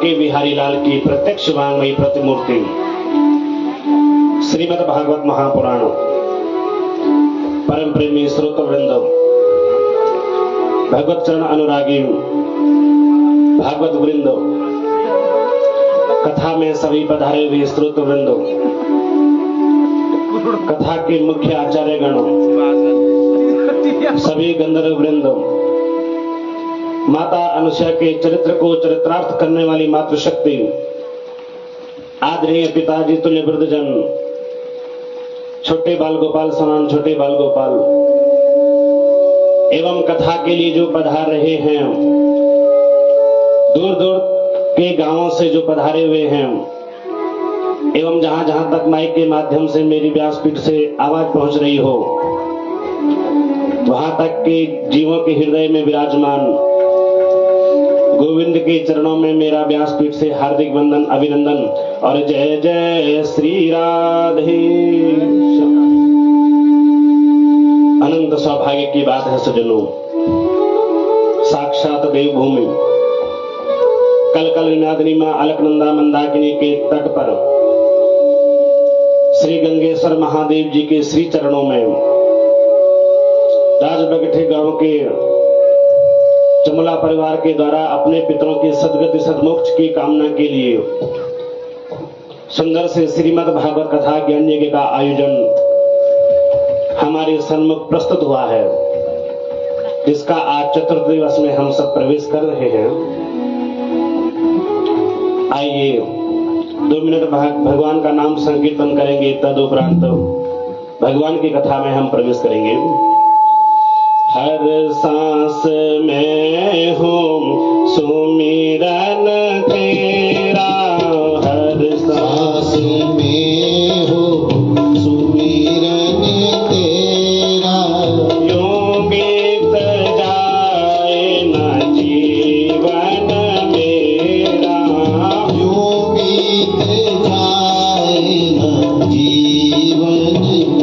बांके बिहारी लाल की प्रत्यक्ष वांगमयी प्रतिमूर्ति श्रीमद् भागवत महापुराण परम प्रेमी श्रोत वृंद भगवत चरण अनुरागी भागवत वृंद कथा में सभी पधारे हुए श्रोत वृंद कथा के मुख्य आचार्य गण सभी गंधर्व वृंद माता अनुसुया के चरित्र को चरित्रार्थ करने वाली मातृशक्ति आदरणीय पिताजी तुल्य वृद्धजन छोटे बाल गोपाल समान छोटे बाल गोपाल एवं कथा के लिए जो पधार रहे हैं दूर दूर के गांवों से जो पधारे हुए हैं एवं जहां जहां तक माइक के माध्यम से मेरी व्यासपीठ से आवाज पहुंच रही हो वहां तक के जीवों के हृदय में विराजमान गोविंद के चरणों में मेरा व्यासपीठ से हार्दिक वंदन अभिनंदन और जय जय श्री राधे। अनंत सौभाग्य की बात है सजनों, साक्षात देवभूमि कल कल निनादिनी मां अलकनंदा मंदाकिनी के तट पर श्री गंगेश्वर महादेव जी के श्री चरणों में राजबगठे गांव के चमुला परिवार के द्वारा अपने पितरों की सदगति सदमोक्ष की कामना के लिए सुंदर से श्रीमद् भागवत कथा ज्ञान यज्ञ का आयोजन हमारे सन्मुख प्रस्तुत हुआ है, जिसका आज चतुर्थ दिवस में हम सब प्रवेश कर रहे हैं। आइए 2 मिनट भगवान का नाम संकीर्तन करेंगे, तदुपरांत भगवान की कथा में हम प्रवेश करेंगे। हर सांस में हूँ सुमिरन तेरा, हर सांस में हूँ सुमिरन तेरा, यूं बीत जाए न जीवन मेरा, यूं बीत जाए न जीवन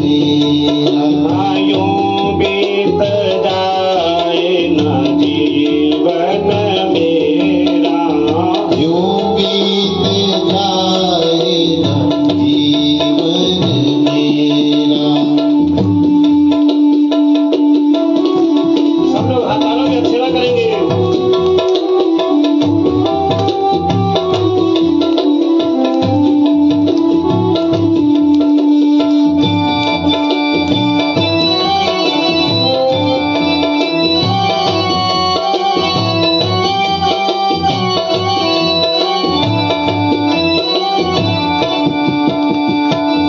मेरा, यूं बीत जाए न जीवन मेरा, यूं बीत जाए न जीवन मेरा। सब लोग हाथालों में सेवा करेंगे।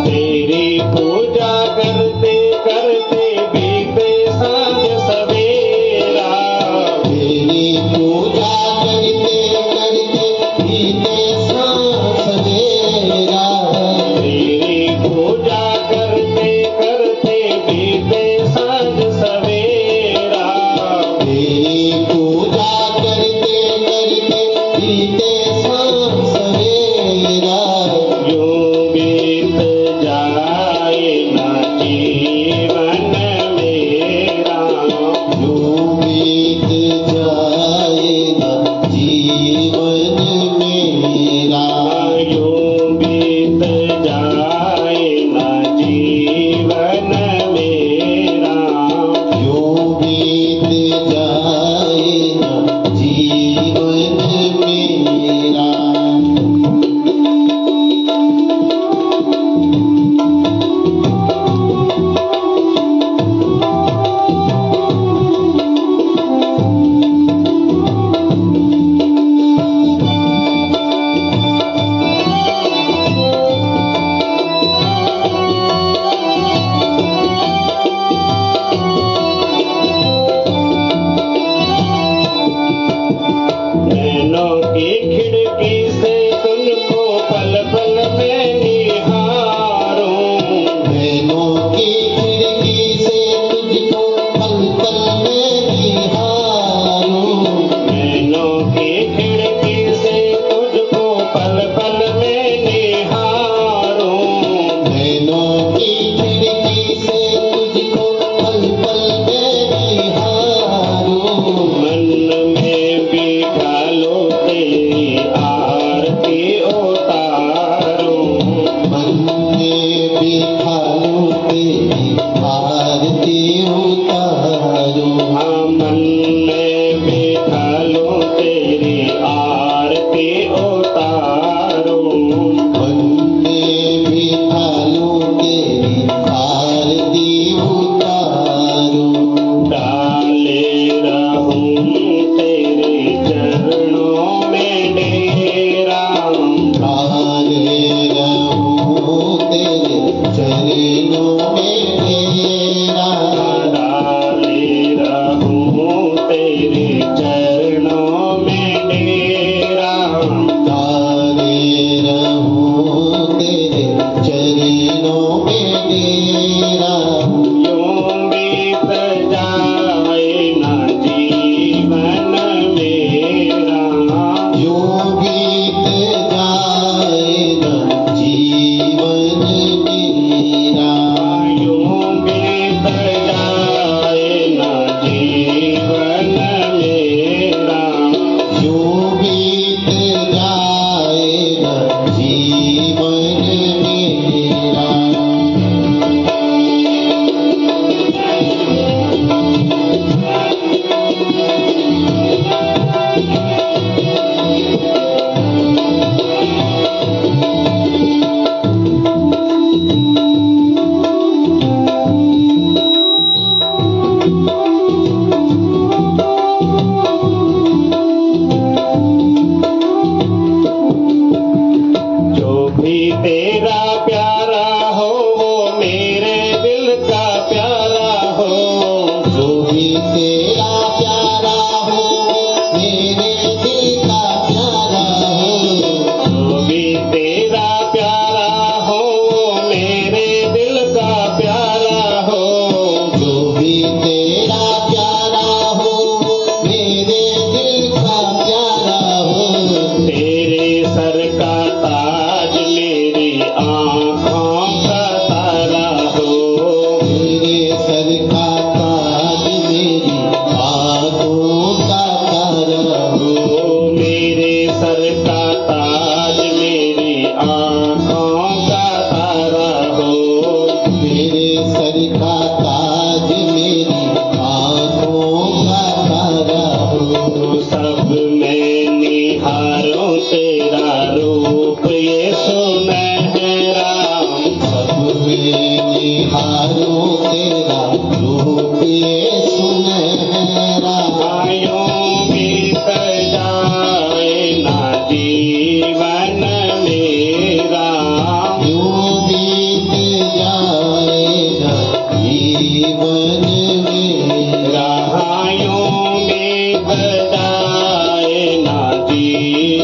तेरी पूजा करते करते बीते सांझ सवेरा, तेरी पूजा करते करते बीते सांझ सवेरा, तेरी पूजा करते करते बीते सांझ सवेरा, तेरी पूजा करते करते बीते सांझ सवेरा, यूं बीत जाए न जीवन मेरा, यूं बीत जाए न जीवन मेरा, यूं बीत जाए न जीवन मेरा, यूं बीत जाए न जीवन मेरा।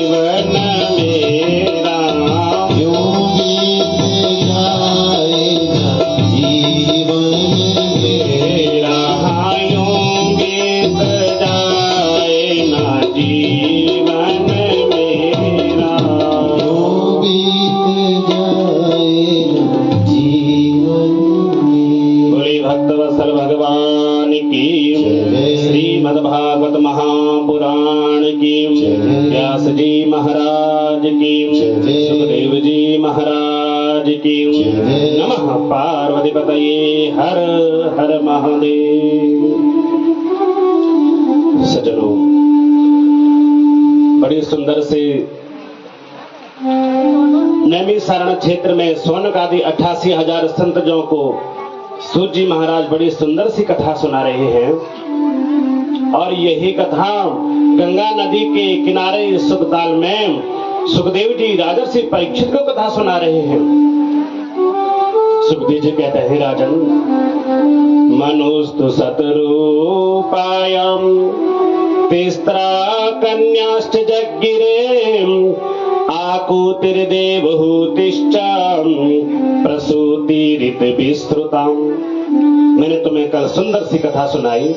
मेरा यूं बीत जाए ना जीवन मेरा, यूं बीत जाए ना जीवन मेरा, यूं बीत जाए ना जीवन मेरा। बोले भक्तवत्सल भगवान की, श्रीमद्भागवत महापुराण की, व्यास जी महाराज की, सुखदेव जी महाराज की। नमः पार्वती पतये, हर हर महादेव। सज्जनों, बड़ी सुंदर से नैमिषारण्य क्षेत्र में सोनक आदि 88,000 संतजों को सूत जी महाराज बड़ी सुंदर सी कथा सुना रहे हैं। और यही कथा गंगा नदी के किनारे सुखताल में सुखदेव जी राजर्षि परीक्षित को कथा सुना रहे हैं। सुखदेव जी कहते हैं, राजन, मनुस्तु शतरूपायं तिस्रा कन्याश्च जग्गिरे, आकुतिर्देवहूतिश्च प्रसूतिरित विस्तृतम्। मैंने तुम्हें कल सुंदर सी कथा सुनाई।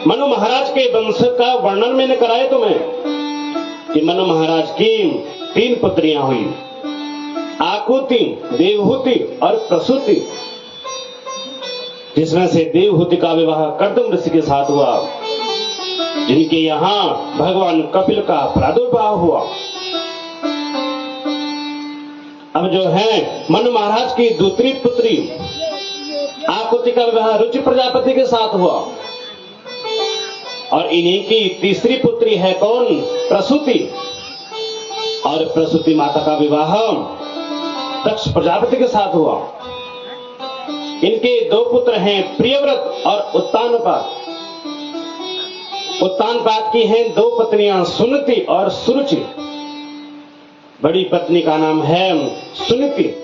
मनु महाराज के वंश का वर्णन मैंने कराया तुम्हें कि मनु महाराज की 3 पुत्रियां हुई, आकुति, देवहूति और प्रसूति, जिसमें से देवहूति का विवाह कर्दम ऋषि के साथ हुआ, जिनके यहाँ भगवान कपिल का प्रादुर्भाव हुआ। अब जो है मनु महाराज की दूसरी पुत्री आकुति का विवाह रुचि प्रजापति के साथ हुआ, और इन्हीं की तीसरी पुत्री है कौन? प्रसूति। और प्रसूति माता का विवाह दक्ष प्रजापति के साथ हुआ। इनके 2 पुत्र हैं, प्रियव्रत और उत्तानपाद। उत्तानपाद की हैं 2 पत्नियां, सुनीति और सुरुचि। बड़ी पत्नी का नाम है सुनीति।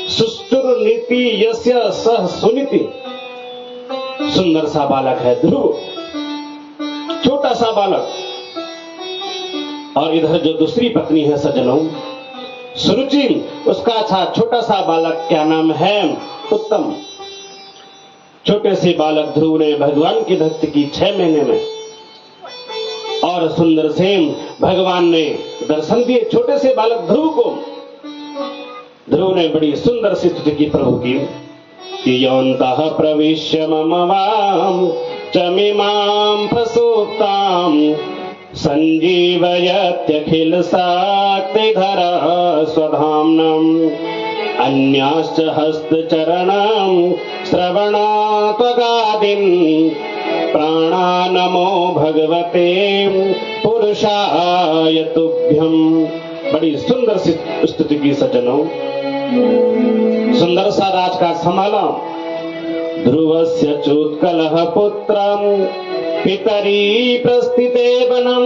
सुष्टुर नीति यस्य सह सुनीति। सुंदर सा बालक है ध्रुव, छोटा सा बालक। और इधर जो दूसरी पत्नी है सज्जनों, सुरुचि, उसका अच्छा छोटा सा बालक, क्या नाम है? उत्तम। छोटे से बालक ध्रुव ने भगवान की भक्ति की 6 महीने में, और सुंदर से भगवान ने दर्शन दिए छोटे से बालक ध्रुव को। ध्रुव ने बड़ी सुंदर सी स्तुति की प्रभु की कि योऽन्तः प्रविश्य मम वाम चमिमां प्रसूप्तां संजीवयत्यखिल शक्तिधरा स्वधाम्नम् अन्याश्च हस्तचरणं श्रवणात्वगादीन् प्राणानमो भगवते पुरुषाय तुभ्यं। बड़ी सुंदर सी स्तुति की सज्जनों। सुंदर सा राजकाज संभाला। ध्रुवस्य चोत्कलः पुत्रं पितरी प्रस्थिते वनं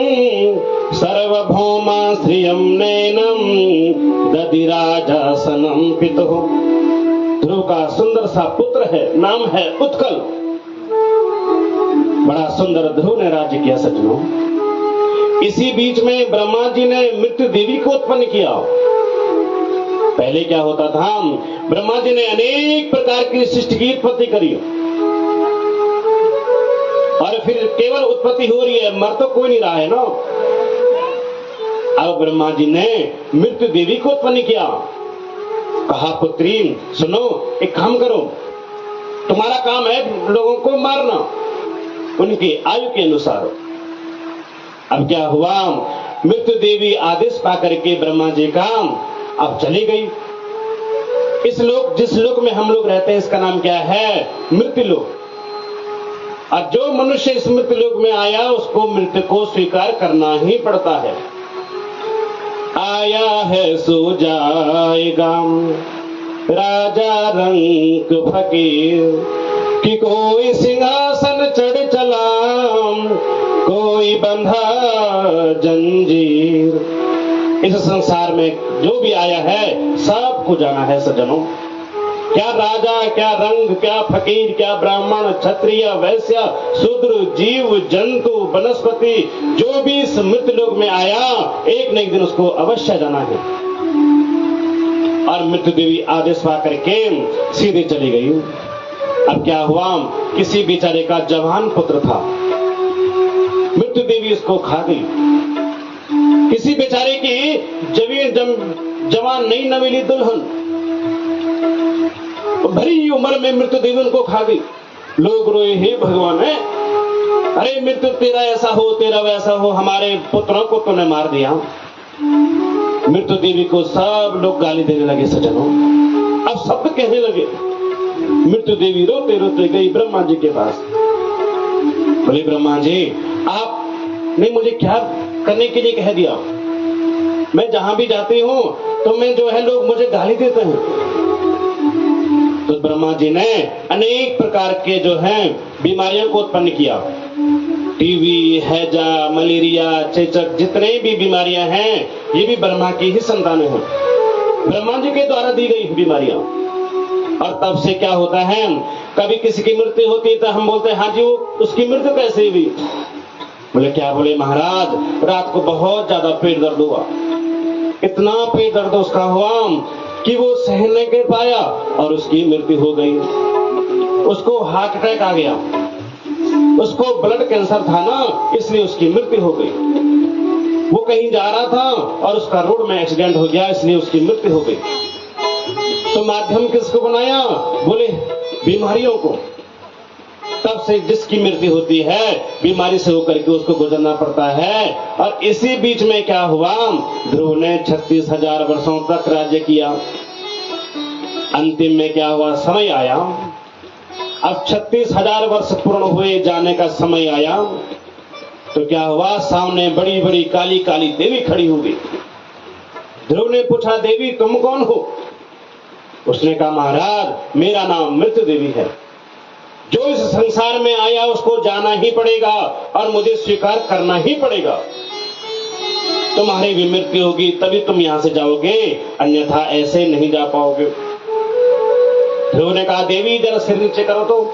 सर्वभौमा श्रियं नैनं दधिराजासनं पितुः। ध्रुव का सुंदर सा पुत्र है, नाम है उत्कल। बड़ा सुंदर ध्रुव ने राज्य किया सज्जनों। इसी बीच में ब्रह्मा जी ने मृत्यु देवी को उत्पन्न किया। पहले क्या होता था, ब्रह्मा जी ने अनेक प्रकार की सृष्टि की उत्पत्ति करी, और फिर केवल उत्पत्ति हो रही है, मर तो कोई नहीं रहा है ना। अब ब्रह्मा जी ने मृत्यु देवी को उत्पन्न किया। कहा, पुत्री सुनो, एक काम करो, तुम्हारा काम है लोगों को मारना उनकी आयु के अनुसार। अब क्या हुआ, मृत्यु देवी आदेश पाकर के ब्रह्मा जी का अब चली गई। इस लोक, जिस लोक में हम लोग रहते हैं, इसका नाम क्या है? मृत्यु लोक। और जो मनुष्य इस मृत्यु लोक में आया, उसको मृत्यु को स्वीकार करना ही पड़ता है। आया है सो जाएगा राजा रंग फकीर, कि कोई सिंहासन चढ़ चला, कोई बंधा जंजीर। इस संसार में जो भी आया है सबको जाना है सज्जनों। क्या राजा, क्या रंग, क्या फकीर, क्या ब्राह्मण, क्षत्रिय, वैश्य, शूद्र, जीव, जंतु, वनस्पति, जो भी इस मृत्यु लोक में आया, एक न एक दिन उसको अवश्य जाना है। और मृत्यु देवी आदेश पा करके सीधे चली गई। अब क्या हुआ, किसी बेचारे का जवान पुत्र था, मृत्यु देवी उसको खा गई। किसी बेचारे की जवान नई नवेली दुल्हन, भरी उम्र में मृत्यु देवी उनको खा गई। लोग रोए, हे भगवान है, अरे मृत्यु तेरा ऐसा हो, तेरा वैसा हो, हमारे पुत्रों को तूने मार दिया। मृत्यु देवी को सब लोग गाली देने लगे सज्जनों। अब शब्द कहने लगे। मृत्यु देवी रोते रोते गई ब्रह्मा जी के पास। बोले, ब्रह्मा जी, आपने मुझे क्या करने के लिए कह दिया? मैं जहां भी जाती हूं तो मैं जो है, लोग मुझे गाली देते हैं। तो ब्रह्मा जी ने अनेक प्रकार के जो हैं बीमारियों को उत्पन्न किया। टीबी, हैजा, मलेरिया, चेचक, जितने भी बीमारियां हैं, ये भी ब्रह्मा की ही संतानें हैं, ब्रह्मा जी के द्वारा दी गई बीमारियां। और तब से क्या होता है, कभी किसी की मृत्यु होती है तो हम बोलते हैं, हाँ जी, वो उसकी मृत्यु कैसे हुई? बोले, क्या? बोले, महाराज, रात को बहुत ज्यादा पेट दर्द हुआ, इतना पेट दर्द उसका हुआ कि वो सहन नहीं कर पाया और उसकी मृत्यु हो गई। उसको हार्ट अटैक आ गया, उसको ब्लड कैंसर था ना, इसलिए उसकी मृत्यु हो गई। वो कहीं जा रहा था और उसका रोड में एक्सीडेंट हो गया, इसलिए उसकी मृत्यु हो गई। तो माध्यम किसको बनाया? बोले, बीमारियों को। तब से जिसकी मृत्यु होती है, बीमारी से होकर के उसको गुजरना पड़ता है। और इसी बीच में क्या हुआ, ध्रुव ने 36,000 वर्षों तक राज्य किया। अंतिम में क्या हुआ, समय आया। अब 36,000 वर्ष पूर्ण हुए, जाने का समय आया। तो क्या हुआ, सामने बड़ी बड़ी काली काली देवी खड़ी हो गई। ध्रुव ने पूछा, देवी तुम कौन हो? उसने कहा, महाराज, मेरा नाम मृत्यु देवी है। जो इस संसार में आया उसको जाना ही पड़ेगा और मुझे स्वीकार करना ही पड़ेगा। तुम्हारी भी मृत्यु होगी तभी तुम यहां से जाओगे, अन्यथा ऐसे नहीं जा पाओगे। ध्रुव ने कहा, देवी जरा सिर नीचे करो। तो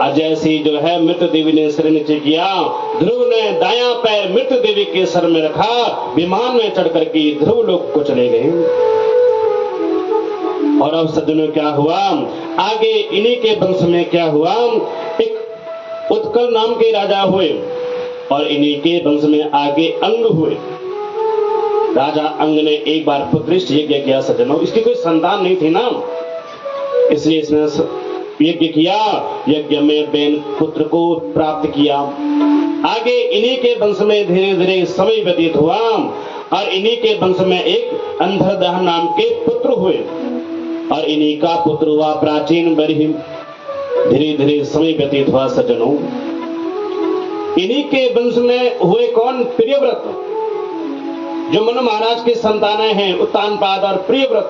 आज जैसे ही जो है मृत्यु देवी ने सिर नीचे किया, ध्रुव ने दायां पैर मृत्यु देवी के सर में रखा, विमान में चढ़ करके ध्रुव लोक को चले गए। और अब सज्जनों क्या हुआ, आगे इन्हीं के वंश में क्या हुआ, एक उत्कल नाम के राजा हुए और इन्हीं के वंश में आगे अंग हुए। राजा अंग ने एक बार पुत्रिष्ट यज्ञ किया सज्जनों। इसकी कोई संतान नहीं थी ना, इसलिए इसने यज्ञ किया। यज्ञ में बेन पुत्र को प्राप्त किया। आगे इन्हीं के वंश में धीरे धीरे समय व्यतीत हुआ और इन्हीं के वंश में एक अंधरदाह नाम के पुत्र हुए और इन्हीं का पुत्र हुआ प्राचीन बरही। धीरे धीरे समय व्यतीत हुआ सज्जनों। इन्हीं के वंश में हुए कौन, प्रियव्रत, जो मनु महाराज की संतानें हैं, उत्तानपाद और प्रियव्रत।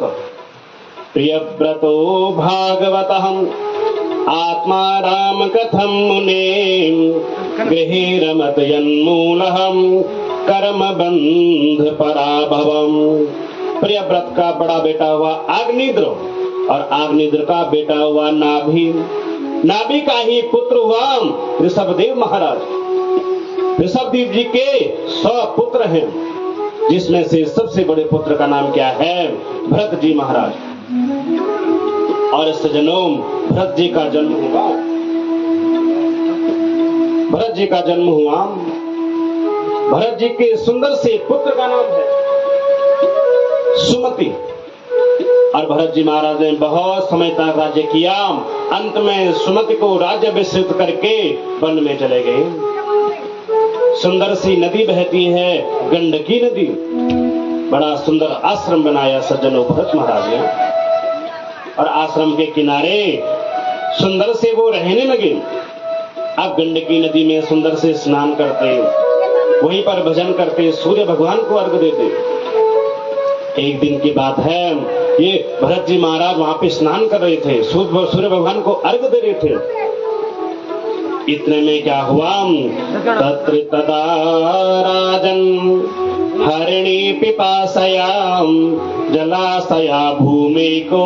प्रियव्रतो भागवतः आत्मा राम कथम मुने गृहे रमत यन्मूलहं कर्म बंध पराभवम। प्रियव्रत का बड़ा बेटा हुआ अग्निद्र और अग्निद्र का बेटा हुआ नाभि। नाभि का ही पुत्र हुआ ऋषभदेव महाराज। ऋषभदेव जी के 100 पुत्र हैं, जिसमें से सबसे बड़े पुत्र का नाम क्या है, भरत जी महाराज। और सज्जनों, भरत जी का जन्म हुआ, भरत जी का जन्म हुआ। भरत जी के सुंदर से पुत्र का नाम है सुमति। और भरत जी महाराज ने बहुत समय तक राज्य किया। अंत में सुमति को राज्य विस्तृत करके वन में चले गए। सुंदर सी नदी बहती है, गंडकी नदी। बड़ा सुंदर आश्रम बनाया सज्जनों भरत महाराज ने और आश्रम के किनारे सुंदर से वो रहने लगे। अब गंडकी नदी में सुंदर से स्नान करते, वहीं पर भजन करते, सूर्य भगवान को अर्घ देते। एक दिन की बात है, ये भरत जी महाराज वहां पे स्नान कर रहे थे, सूर्य भगवान को अर्घ दे रहे थे। इतने में क्या हुआ, तत्र तदा राजन हरिणी पिपासयाम जलाशया भूमिको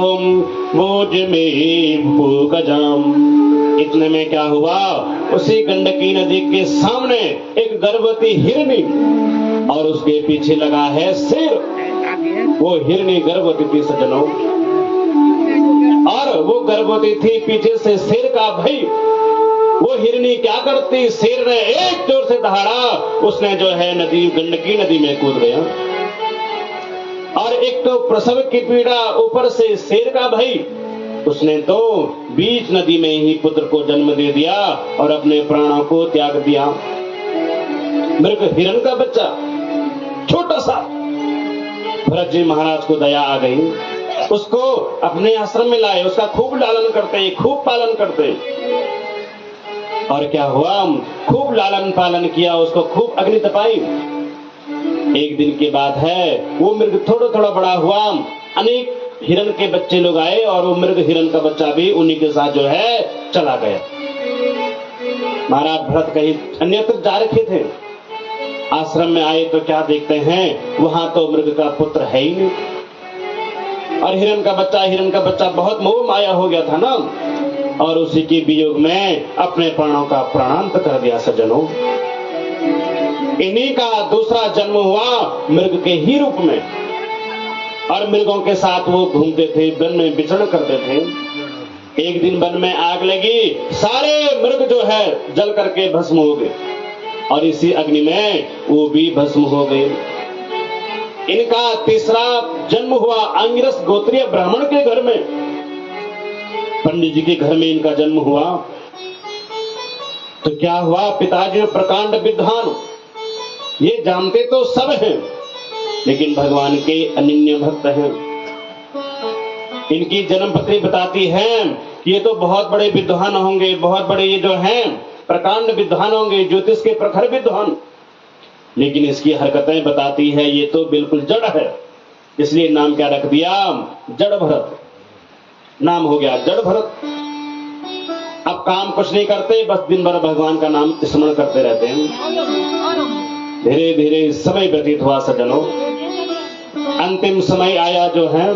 भोज में भूगजाम। इतने में क्या हुआ, उसी गंडकी नदी के सामने एक गर्भवती हिरनी और उसके पीछे लगा है शेर। वो हिरनी गर्भवती थी सज्जनों, और वो गर्भवती थी, पीछे से शेर का भय। वो हिरनी क्या करती, शेर ने एक जोर से दहाड़ा, उसने जो है नदी, गंडकी नदी में कूद गया। और एक तो प्रसव की पीड़ा, ऊपर से शेर का भय, उसने तो बीच नदी में ही पुत्र को जन्म दे दिया और अपने प्राणों को त्याग दिया। मृग हिरण का बच्चा छोटा सा, भरत जी महाराज को दया आ गई, उसको अपने आश्रम में लाए, उसका खूब लालन करते, खूब पालन करते। और क्या हुआ, खूब लालन पालन किया, उसको खूब अग्नि तपाई। एक दिन की बात है, वो मृग थोड़ा थोड़ा बड़ा हुआ, अनेक हिरण के बच्चे लोग आए और वो मृग हिरण का बच्चा भी उन्हीं के साथ जो है चला गया। महाराज भरत कहीं अन्यत्र जा रखे थे, आश्रम में आए तो क्या देखते हैं, वहां तो मृग का पुत्र है ही नहीं। और हिरण का बच्चा बहुत मोह माया हो गया था ना, और उसी के वियोग में अपने प्राणों का प्राणांत कर दिया सज्जनों। इन्हीं का दूसरा जन्म हुआ मृग के ही रूप में, और मृगों के साथ वो घूमते थे, वन में विचरण करते थे। एक दिन वन में आग लगी, सारे मृग जो है जल करके भस्म हो गए, और इसी अग्नि में वो भी भस्म हो गए। इनका तीसरा जन्म हुआ अंगिरस गोत्रीय ब्राह्मण के घर में, पंडित जी के घर में इनका जन्म हुआ। तो क्या हुआ, पिताजी प्रकांड विद्वान, ये जानते तो सब हैं, लेकिन भगवान के अनन्य भक्त हैं। इनकी जन्मपत्री बताती है कि ये तो बहुत बड़े विद्वान होंगे, बहुत बड़े ये जो हैं प्रकांड विद्वान होंगे, ज्योतिष के प्रखर विद्वान, लेकिन इसकी हरकतें बताती है ये तो बिल्कुल जड़ है। इसलिए नाम क्या रख दिया, जड़ भरत। नाम हो गया जड़ भरत। अब काम कुछ नहीं करते, बस दिन भर भगवान का नाम स्मरण करते रहते हैं। धीरे धीरे समय व्यतीत हुआ सज्जनों, अंतिम समय आया जो है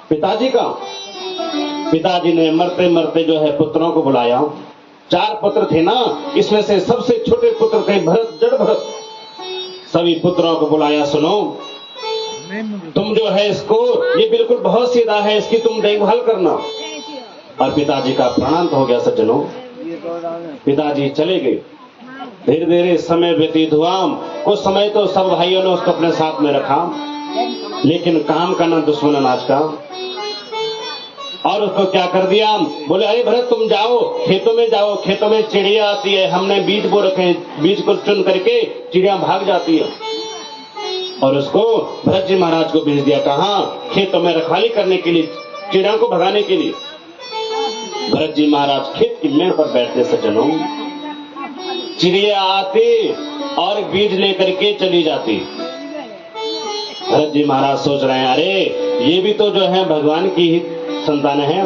पिताजी का। पिताजी ने मरते मरते जो है पुत्रों को बुलाया। 4 पुत्र थे ना, इसमें से सबसे छोटे पुत्र थे भरत, जड़ भरत। सभी पुत्रों को बुलाया, सुनो तुम जो है इसको, ये बिल्कुल बहुत सीधा है, इसकी तुम देखभाल करना। और पिताजी का प्राणांत हो गया सज्जनों, पिताजी चले गए। धीरे धीरे समय व्यतीत हुआ, कुछ समय तो सब भाइयों ने उसको अपने साथ में रखा, लेकिन काम का ना दुश्मन अनाज का। और उसको क्या कर दिया, बोले अरे भरत तुम जाओ खेतों में, जाओ खेतों में चिड़िया आती है, हमने बीज बो रखे हैं, बीज को चुन करके चिड़िया भाग जाती है। और उसको भरत जी महाराज को भेज दिया, कहा खेतों में रखवाली करने के लिए, चिड़िया को भगाने के लिए। भरत जी महाराज खेत की मेड़ पर बैठते सज्जनों, चिड़िया आती और बीज लेकर के चली जाती। भरत जी महाराज सोच रहे हैं अरे ये भी तो जो है भगवान की ही संतान है,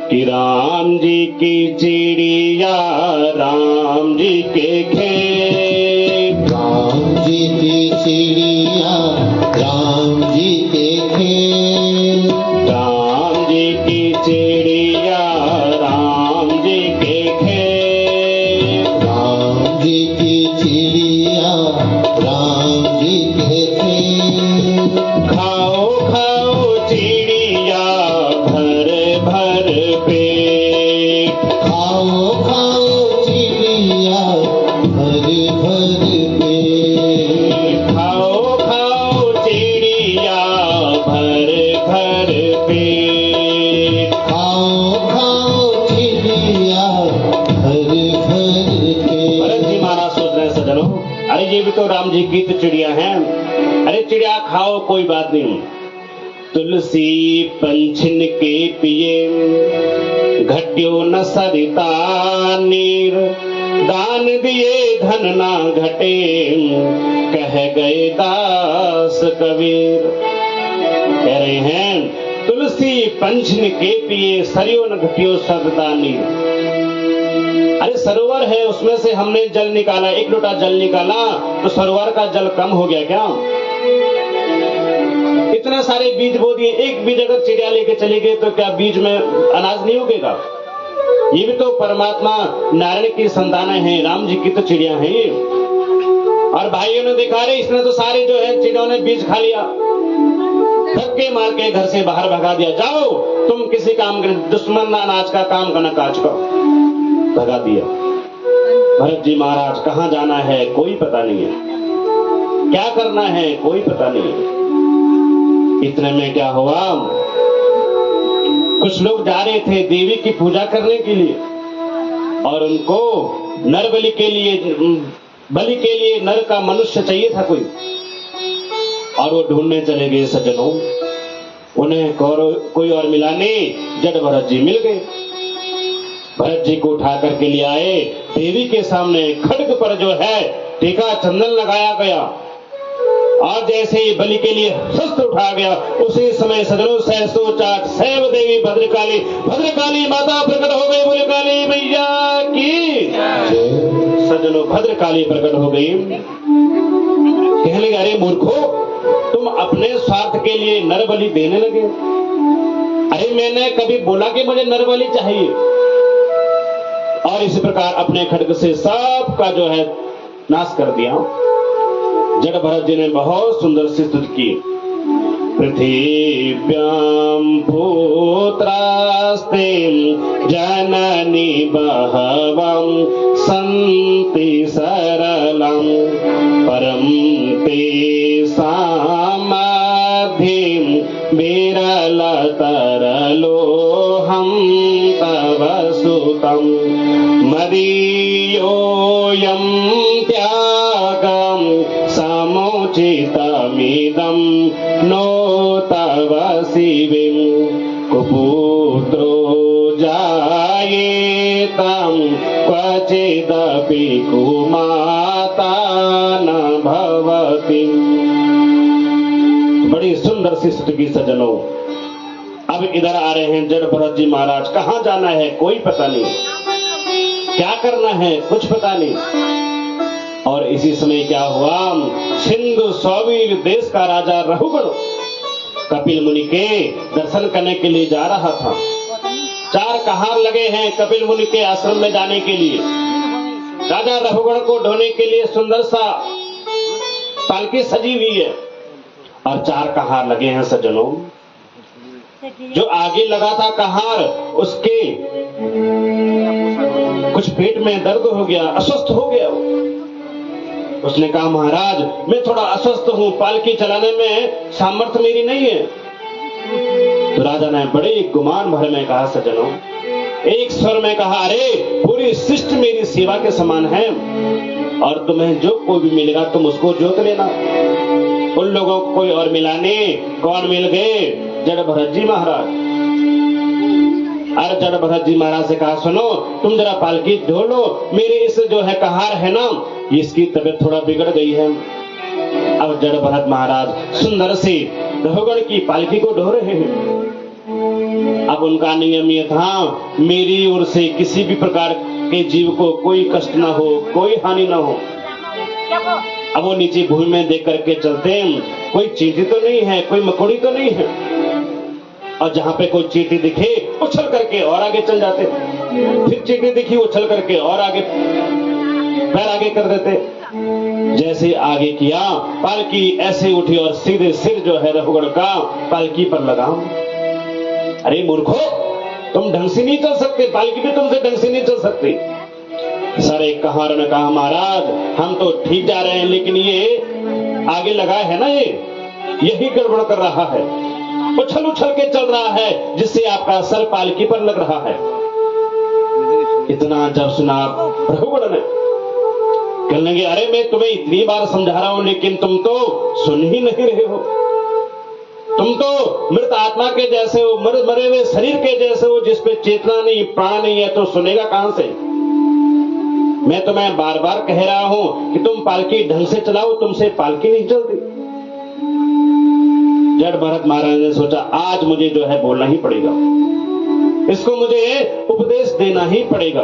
कि राम जी की चिड़िया राम जी के खेत, राम जी की चिड़िया राम जी के खेत, राम जी की चिड़िया राम जी के खेत, राम जी की चिड़िया राम जी के खेत। खाओ खाओ चिड़िया भर भर पेट, खाओ खाओ चिड़िया भर भर पेट, खाओ खाओ चिड़िया भर भर पेट। खाओ खाओ चिड़िया भर भर पेट। भरत जी महाराज सोच रहे हैं सज्जनों, अरे ये भी तो राम जी की तो चिड़िया है, अरे चिड़िया खाओ कोई बात नहीं। तुलसी पंछिन के पिए घट्यो न सरिता नीर, दान दिए धन ना घटे कह गए दास कबीर। कह रहे हैं तुलसी पंछिन के पिए सरियो न घटियो सरिता नीर। अरे सरोवर है उसमें से हमने जल निकाला, 1 लोटा जल निकाला तो सरोवर का जल कम हो गया क्या? इतने सारे बीज बो दिए, एक बीज अगर चिड़िया लेके चली गई तो क्या बीज में अनाज नहीं उगेगा? ये भी तो परमात्मा नारायण की संतानें हैं, राम जी की तो चिड़िया हैं ये। और भाइयों ने देखा रे इसने तो सारे जो है चिड़ियों ने बीज खा लिया, धक्के मार के घर से बाहर भगा दिया, जाओ तुम किसी काम के दुश्मन ना अनाज का काम करना काज करो, भगा दिया। भरत जी महाराज कहां जाना है कोई पता नहीं है, क्या करना है कोई पता नहीं है। इतने में क्या हुआ, कुछ लोग जा रहे थे देवी की पूजा करने के लिए और उनको नर बलि के लिए नर का मनुष्य चाहिए था कोई, और वो ढूंढने चले गए सज्जनों। उन्हें कोई और मिला नहीं, जड़ भरत जी मिल गए। भरत जी को उठा करके ले आए, देवी के सामने खड्ग पर जो है टीका चंदन लगाया गया और जैसे ही बलि के लिए शस्त्र उठा गया उसी समय सजनों सहसो चाट सैव देवी भद्रकाली माता प्रकट हो गई। बोले काली मैया की सजनों भद्रकाली प्रकट हो गई। कहने लगे अरे मूर्खो, तुम अपने स्वार्थ के लिए नर बलि देने लगे। अरे मैंने कभी बोला कि मुझे नर बलि चाहिए? और इसी प्रकार अपने खड्ग से सबका जो है नाश कर दिया। जड़ भरत जी ने बहुत सुंदर सी स्तुति की। पृथिव्यां पुत्रास्ते जननी बहवं सन्ति सरलं परं तेषां मध्ये विरलतरलोऽहं तव सुतं मदीयोऽयं त्यागं समुचितमिदं नो तव शिविं कुपुत्रो जायेतं क्वचिदपि कुमाता न भवति। बड़ी सुंदर सी स्तुति सज्जनों। अब इधर आ रहे हैं जड़ भरत जी महाराज, कहां जाना है कोई पता नहीं, क्या करना है कुछ पता नहीं। और इसी समय क्या हुआ, सिंधु सौवीर देश का राजा रहुगण कपिल मुनि के दर्शन करने के लिए जा रहा था। 4 कहार लगे हैं कपिल मुनि के आश्रम में जाने के लिए। राजा रहुगण को ढोने के लिए सुंदर सा पालकी सजी हुई है और 4 कहार लगे हैं सज्जनों। जो आगे लगा था कहार, उसके कुछ पेट में दर्द हो गया, अस्वस्थ हो गया। उसने कहा महाराज मैं थोड़ा अस्वस्थ हूं, पालकी चलाने में सामर्थ्य मेरी नहीं है। तो राजा ने बड़े गुमान भर में कहा सज्जनों, एक स्वर में कहा अरे पूरी सृष्टि मेरी सेवा के समान है और तुम्हें जो कोई भी मिलेगा तुम उसको जोत लेना। उन लोगों को कोई और मिला नहीं, कौन मिल गए? जड़ भरत जी महाराज। और जड़ भरत जी महाराज से कहा सुनो तुम जरा पालकी ढो लो, मेरे इस जो है कहार है ना इसकी तबीयत थोड़ा बिगड़ गई है। अब जड़ भरत महाराज सुंदर से रहुगण की पालकी को ढो रहे हैं। अब उनका नियम ये था मेरी ओर से किसी भी प्रकार के जीव को कोई कष्ट ना हो, कोई हानि ना हो। अब वो नीचे भूमि में देख करके चलते हैं, कोई चींटी तो नहीं है, कोई मकोड़ी तो नहीं है। और जहां पे कोई चींटी दिखे उछल करके और आगे चल जाते, फिर चींटी दिखी उछल करके और आगे पैर आगे कर देते। जैसे आगे किया पालकी ऐसे उठी और सीधे सिर जो है रहुगण का पालकी पर लगा। अरे मूर्खो, तुम ढंग से नहीं चल सकते, पालकी भी तुमसे ढंग से नहीं चल सकती। सारे कहार ने कहा महाराज हम तो ठीक जा रहे हैं, लेकिन ये आगे लगा है ना, ये यही गड़बड़ कर रहा है, उछल उछल के चल रहा है जिससे आपका सर पालकी पर लग रहा है। इतना जब सुना रहुगण ने कहने लगे अरे मैं तुम्हें इतनी बार समझा रहा हूं लेकिन तुम तो सुन ही नहीं रहे हो। तुम तो मृत आत्मा के जैसे हो, मरे हुए शरीर के जैसे हो जिसपे चेतना नहीं, प्राण नहीं है, तो सुनेगा कहां से? मैं तुम्हें बार बार कह रहा हूं कि तुम पालकी ढंग से चलाओ, तुमसे पालकी नहीं चलती। जड़ भरत महाराज ने सोचा आज मुझे जो है बोलना ही पड़ेगा, इसको मुझे उपदेश देना ही पड़ेगा।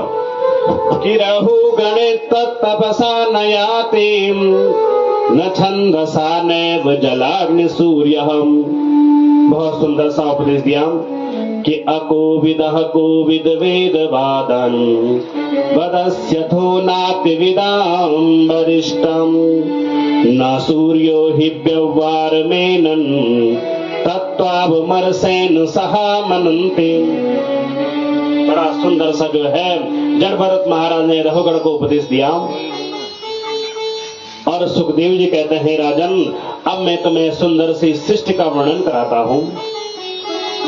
कि रहु गणित तपसा नयाति न छंदसा नैव जलाग्नि सूर्य। बहुत सुंदर सा उपदेश दिया कि अकोविदः कोविद वेद वादन वदस्यथो नापि विदां वरिष्ठम् न सूर्यो हि व्यवहारमेनन् तत्त्वावमरसेन सहा मनन्ति। बड़ा सुंदर सा जो है जड़ भरत महाराज ने रहुगण को उपदेश दिया। और सुखदेव जी कहते हैं राजन, अब मैं तुम्हें सुंदर सी सृष्टि का वर्णन कराता हूं।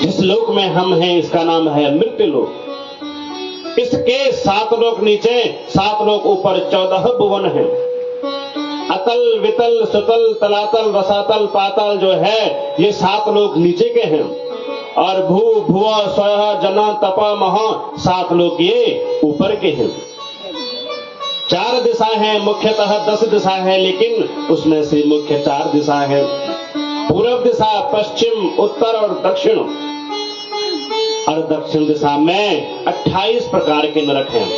जिस लोक में हम हैं इसका नाम है मृत्यु लोक। इसके 7 लोक नीचे 7 लोक ऊपर 14 भुवन हैं। अतल वितल सुतल तलातल रसातल पाताल जो है ये 7 लोक नीचे के हैं। और भू भुव स्व जना तप महा 7 लोक ये ऊपर के हैं। 4 दिशा है, मुख्यतः 10 दिशा है, लेकिन उसमें से मुख्य 4 दिशा है। पूर्व दिशा, पश्चिम, उत्तर और दक्षिण। और दक्षिण दिशा में 28 प्रकार के नरक हैं।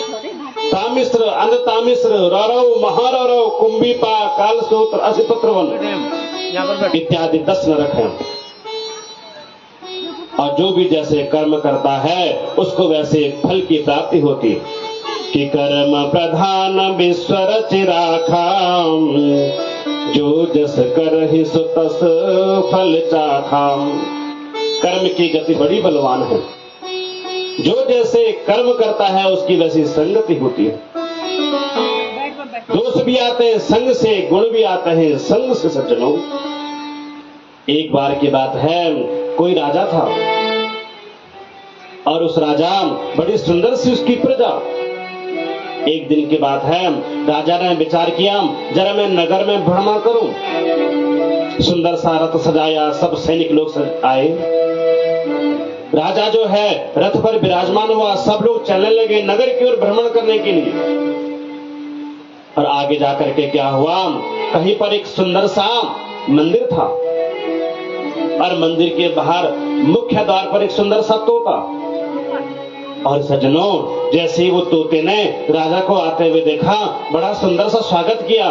तामिश्र, अंधतामिश्र, रौरव, महारौरव, कुंभीपा, कालसूत्र, असिपत्रवन इत्यादि 10 नरक हैं। और जो भी जैसे कर्म करता है उसको वैसे फल की प्राप्ति होती है। कि कर्म प्रधान विश्व रचि राखा जो जस करहि सो तस फल चाखा। कर्म की गति बड़ी बलवान है। जो जैसे कर्म करता है उसकी वैसी संगति होती है। दोष भी आते हैं संग से, गुण भी आते हैं संग से सज्जनों। एक बार की बात है, कोई राजा था और उस राजा बड़ी सुंदर सी उसकी प्रजा। एक दिन की बात है, राजा ने विचार किया जरा मैं नगर में भ्रमण करूं। सुंदर सा रथ सजाया, सब सैनिक लोग आए। राजा जो है रथ पर विराजमान हुआ, सब लोग चलने लगे नगर की ओर भ्रमण करने के लिए। और आगे जाकर के क्या हुआ, कहीं पर एक सुंदर सा मंदिर था और मंदिर के बाहर मुख्य द्वार पर एक सुंदर सा तोता। और सज्जनों, जैसे ही वो तोते ने राजा को आते हुए देखा, बड़ा सुंदर सा स्वागत किया।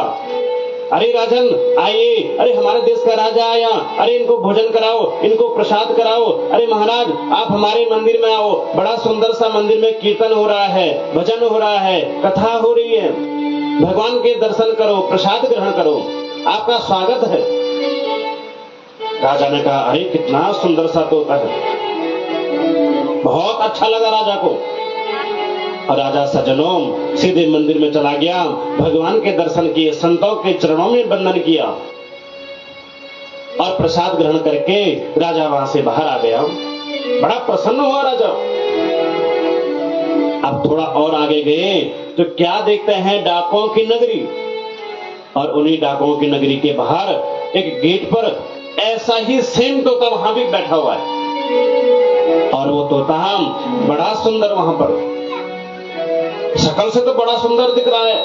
अरे राजन आइए, अरे हमारे देश का राजा आया, अरे इनको भोजन कराओ, इनको प्रसाद कराओ। अरे महाराज आप हमारे मंदिर में आओ, बड़ा सुंदर सा मंदिर में कीर्तन हो रहा है, भजन हो रहा है, कथा हो रही है, भगवान के दर्शन करो, प्रसाद ग्रहण करो, आपका स्वागत है। राजा ने कहा अरे कितना सुंदर सा तोता है। बहुत अच्छा लगा राजा को। और राजा सज्जनों सीधे मंदिर में चला गया, भगवान के दर्शन किए, संतों के चरणों में वंदन किया और प्रसाद ग्रहण करके राजा वहां से बाहर आ गया। बड़ा प्रसन्न हुआ राजा। अब थोड़ा और आगे गए तो क्या देखते हैं, डाकुओं की नगरी। और उन्हीं डाकुओं की नगरी के बाहर एक गेट पर ऐसा ही सेम तोता वहां भी बैठा हुआ है। और वो तोता बड़ा सुंदर, वहां पर शकल से तो बड़ा सुंदर दिख रहा है,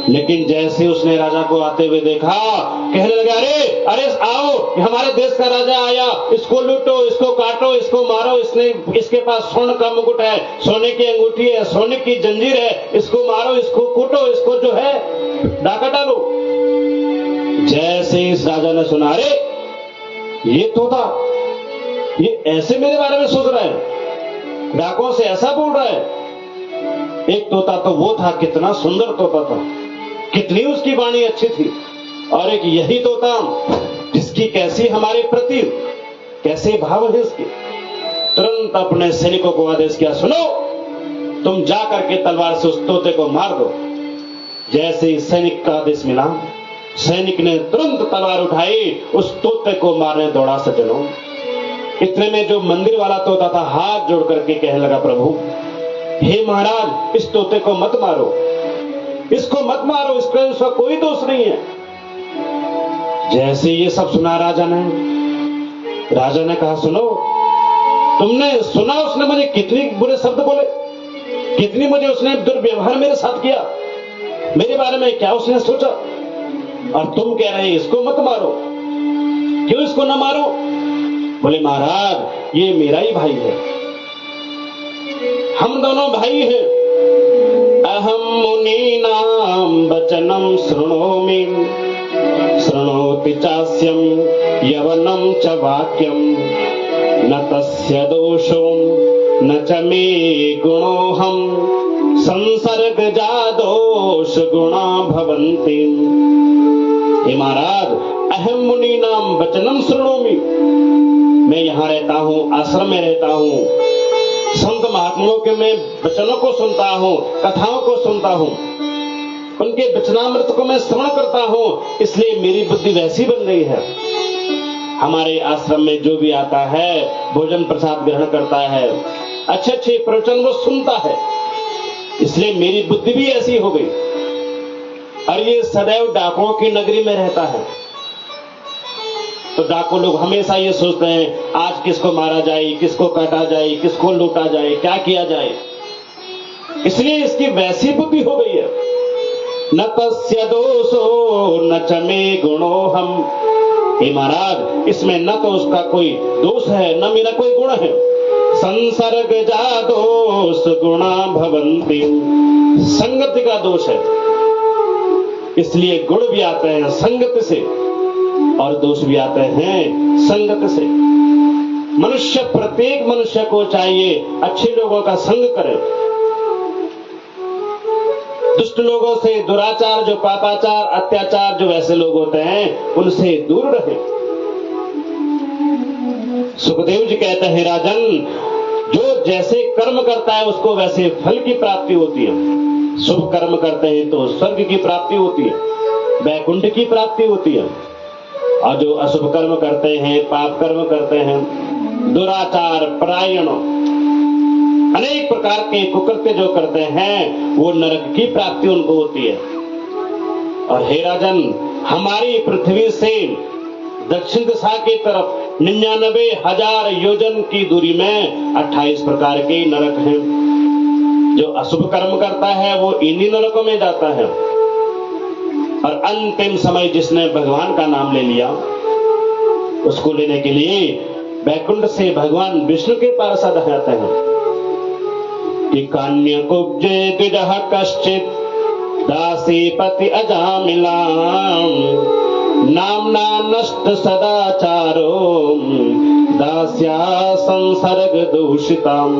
लेकिन जैसे उसने राजा को आते हुए देखा, कहने लगा अरे अरे आओ, हमारे देश का राजा आया, इसको लूटो, इसको काटो, इसको मारो, इसके पास स्वर्ण का मुकुट है, सोने की अंगूठी है, सोने की जंजीर है, इसको मारो, इसको कूटो, इसको जो है डाका डालो। जैसे इस राजा ने सुना, अरे ये तोता ये ऐसे मेरे बारे में सोच रहा है, डाकों से ऐसा बोल रहा है। एक तोता तो वो था, कितना सुंदर तोता था, कितनी उसकी वाणी अच्छी थी। और एक यही तोता जिसकी कैसी हमारे प्रति कैसे भाव है इसके। तुरंत अपने सैनिकों को आदेश किया, सुनो तुम जा करके तलवार से उस तोते को मार दो। जैसे ही सैनिक का आदेश मिला, सैनिक ने तुरंत तलवार उठाई, उस तोते को मारने दौड़ा। सज्जनों इतने में जो मंदिर वाला तोता था हाथ जोड़ करके कहने लगा, प्रभु हे महाराज इस तोते को मत मारो, इसको मत मारो, इसका कोई दोष नहीं है। जैसे ये सब सुना राजा ने कहा सुनो, तुमने सुना उसने मुझे कितनी बुरे शब्द बोले, कितनी मुझे उसने दुर्व्यवहार मेरे साथ किया, मेरे बारे में क्या उसने सोचा, और तुम कह रहे इसको मत मारो, क्यों इसको न मारो? बोले महाराज ये मेरा ही भाई है, हम दोनों भाई हैं, अहम मुनीनां वचनं शृणोमि शृणोति चास्यं यवनं च वाक्यं न तस्य दोषो न च मे गुणोऽहं संसर्गजा दोष गुणा भवन्ति। हे महाराज, अहम मुनीनां वचनं शृणोमि, मैं यहाँ रहता हूँ, आश्रम में रहता हूँ, संत महात्माओं के मैं वचनों को सुनता हूँ, कथाओं को सुनता हूँ, उनके वचनामृत को मैं श्रवण करता हूँ, इसलिए मेरी बुद्धि वैसी बन गई है। हमारे आश्रम में जो भी आता है भोजन प्रसाद ग्रहण करता है, अच्छे अच्छे प्रवचन वो सुनता है, इसलिए मेरी बुद्धि भी ऐसी हो गई। और ये सदैव डाकुओं की नगरी में रहता है, तो डाकू लोग हमेशा ये सोचते हैं आज किसको मारा जाए, किसको काटा जाए, किसको लूटा जाए, क्या किया जाए, इसलिए इसकी वैसी बुद्धि हो गई है। न तस्य दोषो न च मे गुणोऽहम्। हे महाराज, इसमें न तो उसका कोई दोष है न मेरा कोई गुण है। संसर्गजा दोष गुणा भवन्ति, संगति का दोष है, इसलिए गुण भी आते हैं संगत से और दोष भी आते हैं संगत से। मनुष्य, प्रत्येक मनुष्य को चाहिए अच्छे लोगों का संग करे, दुष्ट लोगों से, दुराचार, जो पापाचार, अत्याचार, जो वैसे लोग होते हैं उनसे दूर रहे। सुखदेव जी कहते हैं, राजन, जो जैसे कर्म करता है उसको वैसे फल की प्राप्ति होती है। शुभ कर्म करते हैं तो स्वर्ग की प्राप्ति होती है, वैकुंठ की प्राप्ति होती है, और जो अशुभ कर्म करते हैं, पाप कर्म करते हैं, दुराचार, परायण, अनेक प्रकार के कुकृत्य जो करते हैं वो नरक की प्राप्ति उनको होती है। और हे राजन, हमारी पृथ्वी से दक्षिण दिशा की तरफ 99,000 योजन की दूरी में 28 प्रकार के नरक हैं। जो अशुभ कर्म करता है वो इन्हीं नरकों में जाता है। और अंतिम समय जिसने भगवान का नाम ले लिया, उसको लेने के लिए वैकुंठ से भगवान विष्णु के पास आ जाते हैं कि कान्य कुब्जे द्विजः कश्चित् दासीपति अजामिलाम् नाम्ना नष्ट सदाचारो दास्या संसर्ग दूषिताम्।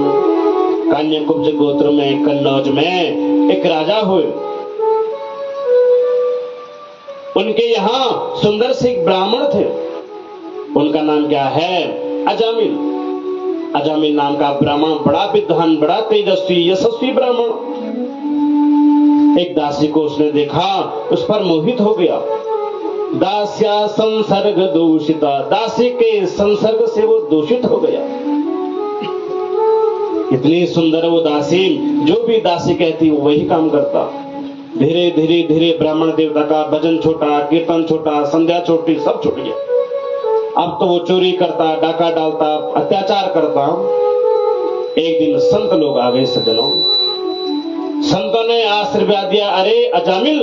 कान्य कुब्ज गोत्र में कन्नौज में एक राजा हुए। उनके यहाँ सुंदर से एक ब्राह्मण थे, उनका नाम क्या है? अजामिल। अजामिल नाम का ब्राह्मण बड़ा विद्वान, बड़ा तेजस्वी, यशस्वी ब्राह्मण। एक दासी को उसने देखा, उस पर मोहित हो गया। दास्या संसर्ग दूषिता, दासी के संसर्ग से वो दूषित हो गया। इतनी सुंदर वो दासी, जो भी दासी कहती वो वही काम करता। धीरे धीरे धीरे ब्राह्मण देवता का भजन छोटा, कीर्तन छोटा, संध्या छोटी, सब छूट गया। अब तो वो चोरी करता, डाका डालता, अत्याचार करता। एक दिन संत लोग आ गए सज्जनों, संतों ने आशीर्वाद दिया, अरे अजामिल,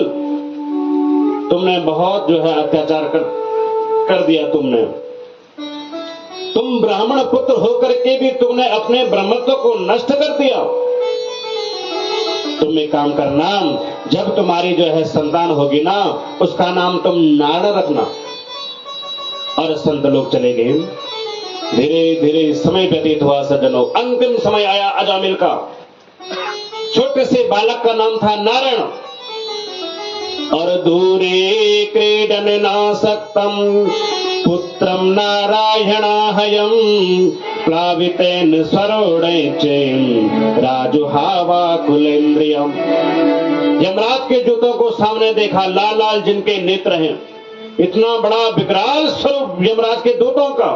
तुमने बहुत जो है अत्याचार कर दिया। तुम ब्राह्मण पुत्र होकर के भी तुमने अपने ब्रह्मत्व को नष्ट कर दिया। तुम एक काम करना, जब तुम्हारी जो है संतान होगी ना, उसका नाम तुम नारायण रखना। और संत लोग चले गए। धीरे धीरे समय व्यतीत हुआ सज्जनों, अंतिम समय आया अजामिल का। छोटे से बालक का नाम था नारायण। और दूरे क्रीडन नासक्तम पुत्रम नारायणाहयम प्लावितेन स्वरोणैचैम राजुहावा कुलेन्द्रियम। यमराज के जूतों को सामने देखा, लाल लाल जिनके नेत्र हैं, इतना बड़ा विकराल स्वरूप यमराज के दूतों का।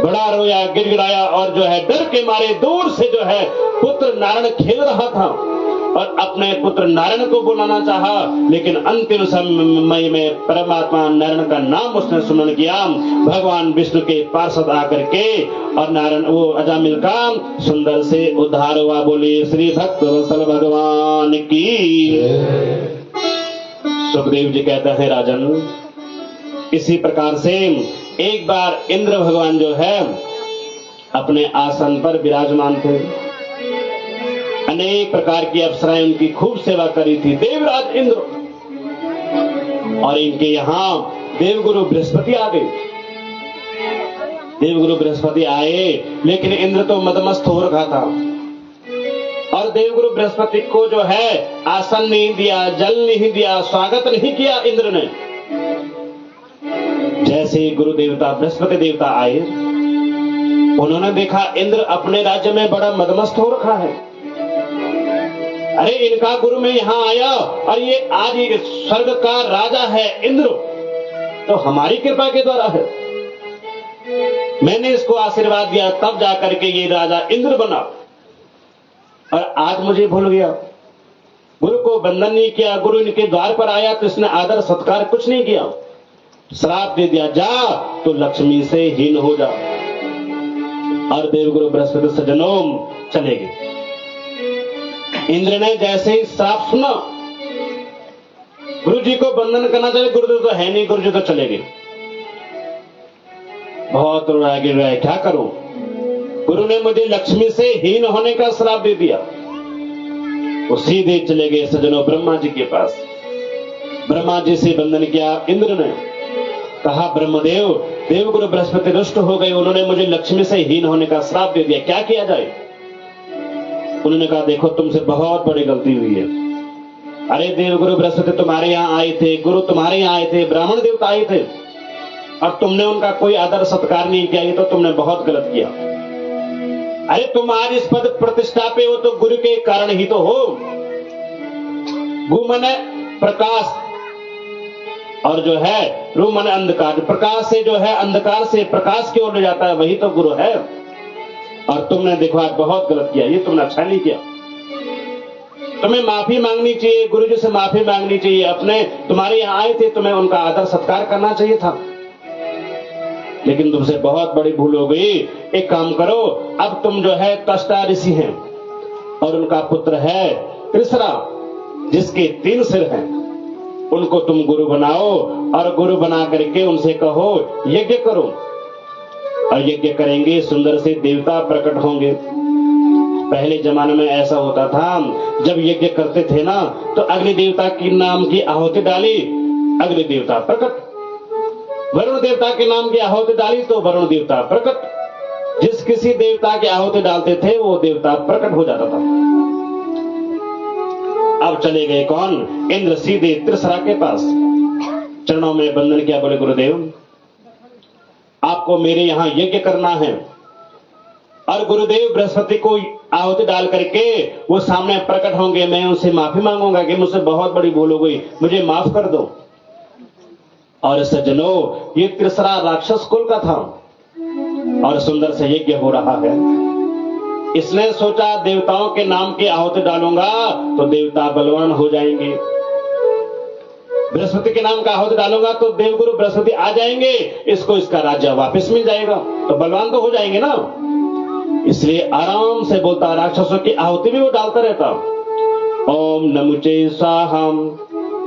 बड़ा रोया, गिड़गिड़ाया, और जो है डर के मारे दूर से जो है पुत्र नारायण खेल रहा था और अपने पुत्र नारायण को बुलाना चाहा, लेकिन अंतिम समय में परमात्मा नारायण का नाम उसने स्मरण किया। भगवान विष्णु के पार्षद आकर के और नारायण वो अजामिल का सुंदर से उद्धार हुआ। बोले श्री भक्त वत्सल भगवान की। सुखदेव जी कहते हैं, राजन, इसी प्रकार से एक बार इंद्र भगवान जो है अपने आसन पर विराजमान थे। अनेक प्रकार की अप्सराएं उनकी खूब सेवा करी थी। देवराज इंद्र और इनके यहां देवगुरु बृहस्पति आ गए। देवगुरु बृहस्पति आए, लेकिन इंद्र तो मदमस्त हो रखा था और देवगुरु बृहस्पति को जो है आसन नहीं दिया, जल नहीं दिया, स्वागत नहीं किया इंद्र ने। जैसे ही गुरु देवता बृहस्पति देवता आए, उन्होंने देखा इंद्र अपने राज्य में बड़ा मदमस्त हो रखा है। अरे इनका गुरु में यहां आया और ये आज स्वर्ग का राजा है इंद्र, तो हमारी कृपा के द्वारा है। मैंने इसको आशीर्वाद दिया, तब जाकर के ये राजा इंद्र बना, और आज मुझे भूल गया। गुरु को वंदन नहीं किया, गुरु इनके द्वार पर आया तो इसने आदर सत्कार कुछ नहीं किया, श्राप दे दिया, जा तो लक्ष्मी से हीन हो जा। और देवगुरु बृहस्पति सज्जनों चले गए। इंद्र ने जैसे ही श्राप सुना, गुरु जी को वंदन करना चाहिए, गुरुदेव तो है नहीं, गुरु जी तो चले गए। बहुत रोया गिर, क्या करूं, गुरु ने मुझे लक्ष्मी से हीन होने का श्राप दे दिया। वो सीधे चले गए सज्जनों ब्रह्मा जी के पास। ब्रह्मा जी से वंदन किया इंद्र ने, कहा ब्रह्मदेव, देवगुरु बृहस्पति रुष्ट हो गए, उन्होंने मुझे लक्ष्मी से हीन होने का श्राप दे दिया, क्या किया जाए। उन्होंने कहा देखो तुमसे बहुत बड़ी गलती हुई है। अरे देवगुरु बृहस्पति तुम्हारे यहां आए थे, गुरु तुम्हारे यहां आए थे, ब्राह्मण देवता आए थे, और तुमने उनका कोई आदर सत्कार नहीं किया, ये तो तुमने बहुत गलत किया। अरे तुम आज इस पद प्रतिष्ठा पे हो तो गुरु के कारण ही तो हो। गु माने प्रकाश और जो है रू माने अंधकार, प्रकाश से जो है अंधकार से प्रकाश की ओर ले जाता है, वही तो गुरु है। और तुमने देखो आज बहुत गलत किया, ये तुमने अच्छा नहीं किया। तुम्हें माफी मांगनी चाहिए, गुरु जी से माफी मांगनी चाहिए। अपने तुम्हारे यहां आए थे, तुम्हें उनका आदर सत्कार करना चाहिए था, लेकिन तुमसे बहुत बड़ी भूल हो गई। एक काम करो, अब तुम जो है त्वष्टा ऋषि हैं और उनका पुत्र है त्रिसरा, जिसके 3 सिर हैं, उनको तुम गुरु बनाओ और गुरु बना करके उनसे कहो यज्ञ करो, और यज्ञ करेंगे सुंदर से देवता प्रकट होंगे। पहले जमाने में ऐसा होता था, जब यज्ञ करते थे ना तो अग्नि देवता की नाम की आहुति डाली, अग्नि देवता प्रकट, वरुण देवता के नाम की आहुति डाली तो वरुण देवता प्रकट। जिस किसी देवता की आहुति डालते थे वो देवता प्रकट हो जाता था। अब चले गए कौन, इंद्र सीधे त्रिसरा के पास, चरणों में वंदन किया, बोले गुरुदेव आपको मेरे यहां यज्ञ करना है, और गुरुदेव बृहस्पति को आहुति डाल करके वो सामने प्रकट होंगे, मैं उनसे माफी मांगूंगा कि मुझसे बहुत बड़ी भूल हो गई, मुझे माफ कर दो। और सज्जनों ये त्रिसरा राक्षस कुल का था और सुंदर से यज्ञ हो रहा है। इसने सोचा देवताओं के नाम की आहुति डालूंगा तो देवता बलवान हो जाएंगे, बृहस्पति के नाम का आहुति डालूंगा तो देवगुरु बृहस्पति आ जाएंगे, इसको इसका राज्य वापस मिल जाएगा, तो बलवान तो हो जाएंगे ना। इसलिए आराम से बोलता, राक्षसों की आहुति भी वो डालता रहता। ओम नमुचे स्वाहम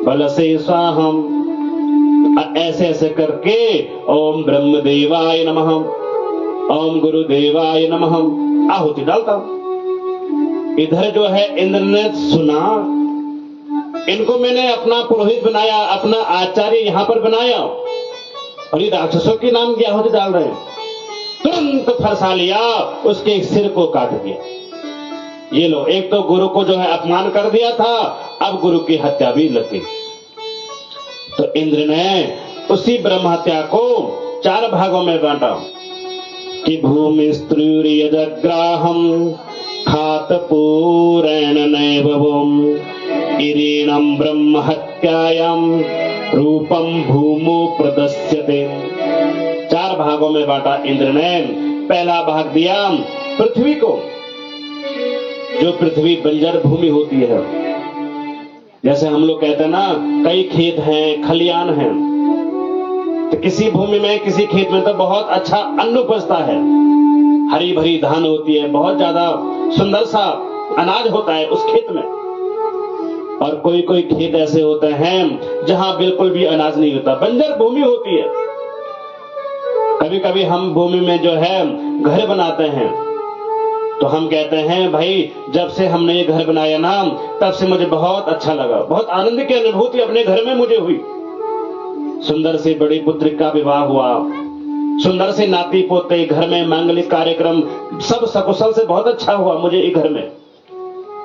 बल से स्वाहम, ऐसे ऐसे करके ओम ब्रह्मदेवाय नमः, ओम गुरुदेवाय नमः आहुति डालता। इधर जो है इंद्र ने सुना, इनको मैंने अपना पुरोहित बनाया, अपना आचार्य यहां पर बनाया, और ये राक्षसों के नाम की आहुति डाल रहे हैं। तुरंत फरसा लिया, उसके सिर को काट दिया। ये लो, एक तो गुरु को जो है अपमान कर दिया था, अब गुरु की हत्या भी लग गई। तो इंद्र ने उसी ब्रह्म हत्या को 4 भागों में बांटा कि भूमि स्त्रुर्यजग्राहम खात पूरेण नैवम इरीणम ब्रह्म हत्यायाम रूपम भूमो प्रदस्यते। 4 भागों में बांटा इंद्र ने। पहला भाग दिया पृथ्वी को, जो पृथ्वी बंजर भूमि होती है। जैसे हम लोग कहते हैं ना, कई खेत हैं, खलियान हैं, तो किसी भूमि में, किसी खेत में तो बहुत अच्छा अन्न उपजता है, हरी भरी धान होती है, बहुत ज्यादा सुंदर सा अनाज होता है उस खेत में। और कोई कोई खेत ऐसे होते हैं जहां बिल्कुल भी अनाज नहीं होता, बंजर भूमि होती है। कभी कभी हम भूमि में जो है घर बनाते हैं, तो हम कहते हैं भाई जब से हमने ये घर बनाया ना तब से मुझे बहुत अच्छा लगा, बहुत आनंद की अनुभूति अपने घर में मुझे हुई। सुंदर से बड़ी पुत्री का विवाह हुआ, सुंदर से नाती पोते, घर में मांगलिक कार्यक्रम सब सकुशल से बहुत अच्छा हुआ मुझे ये घर में।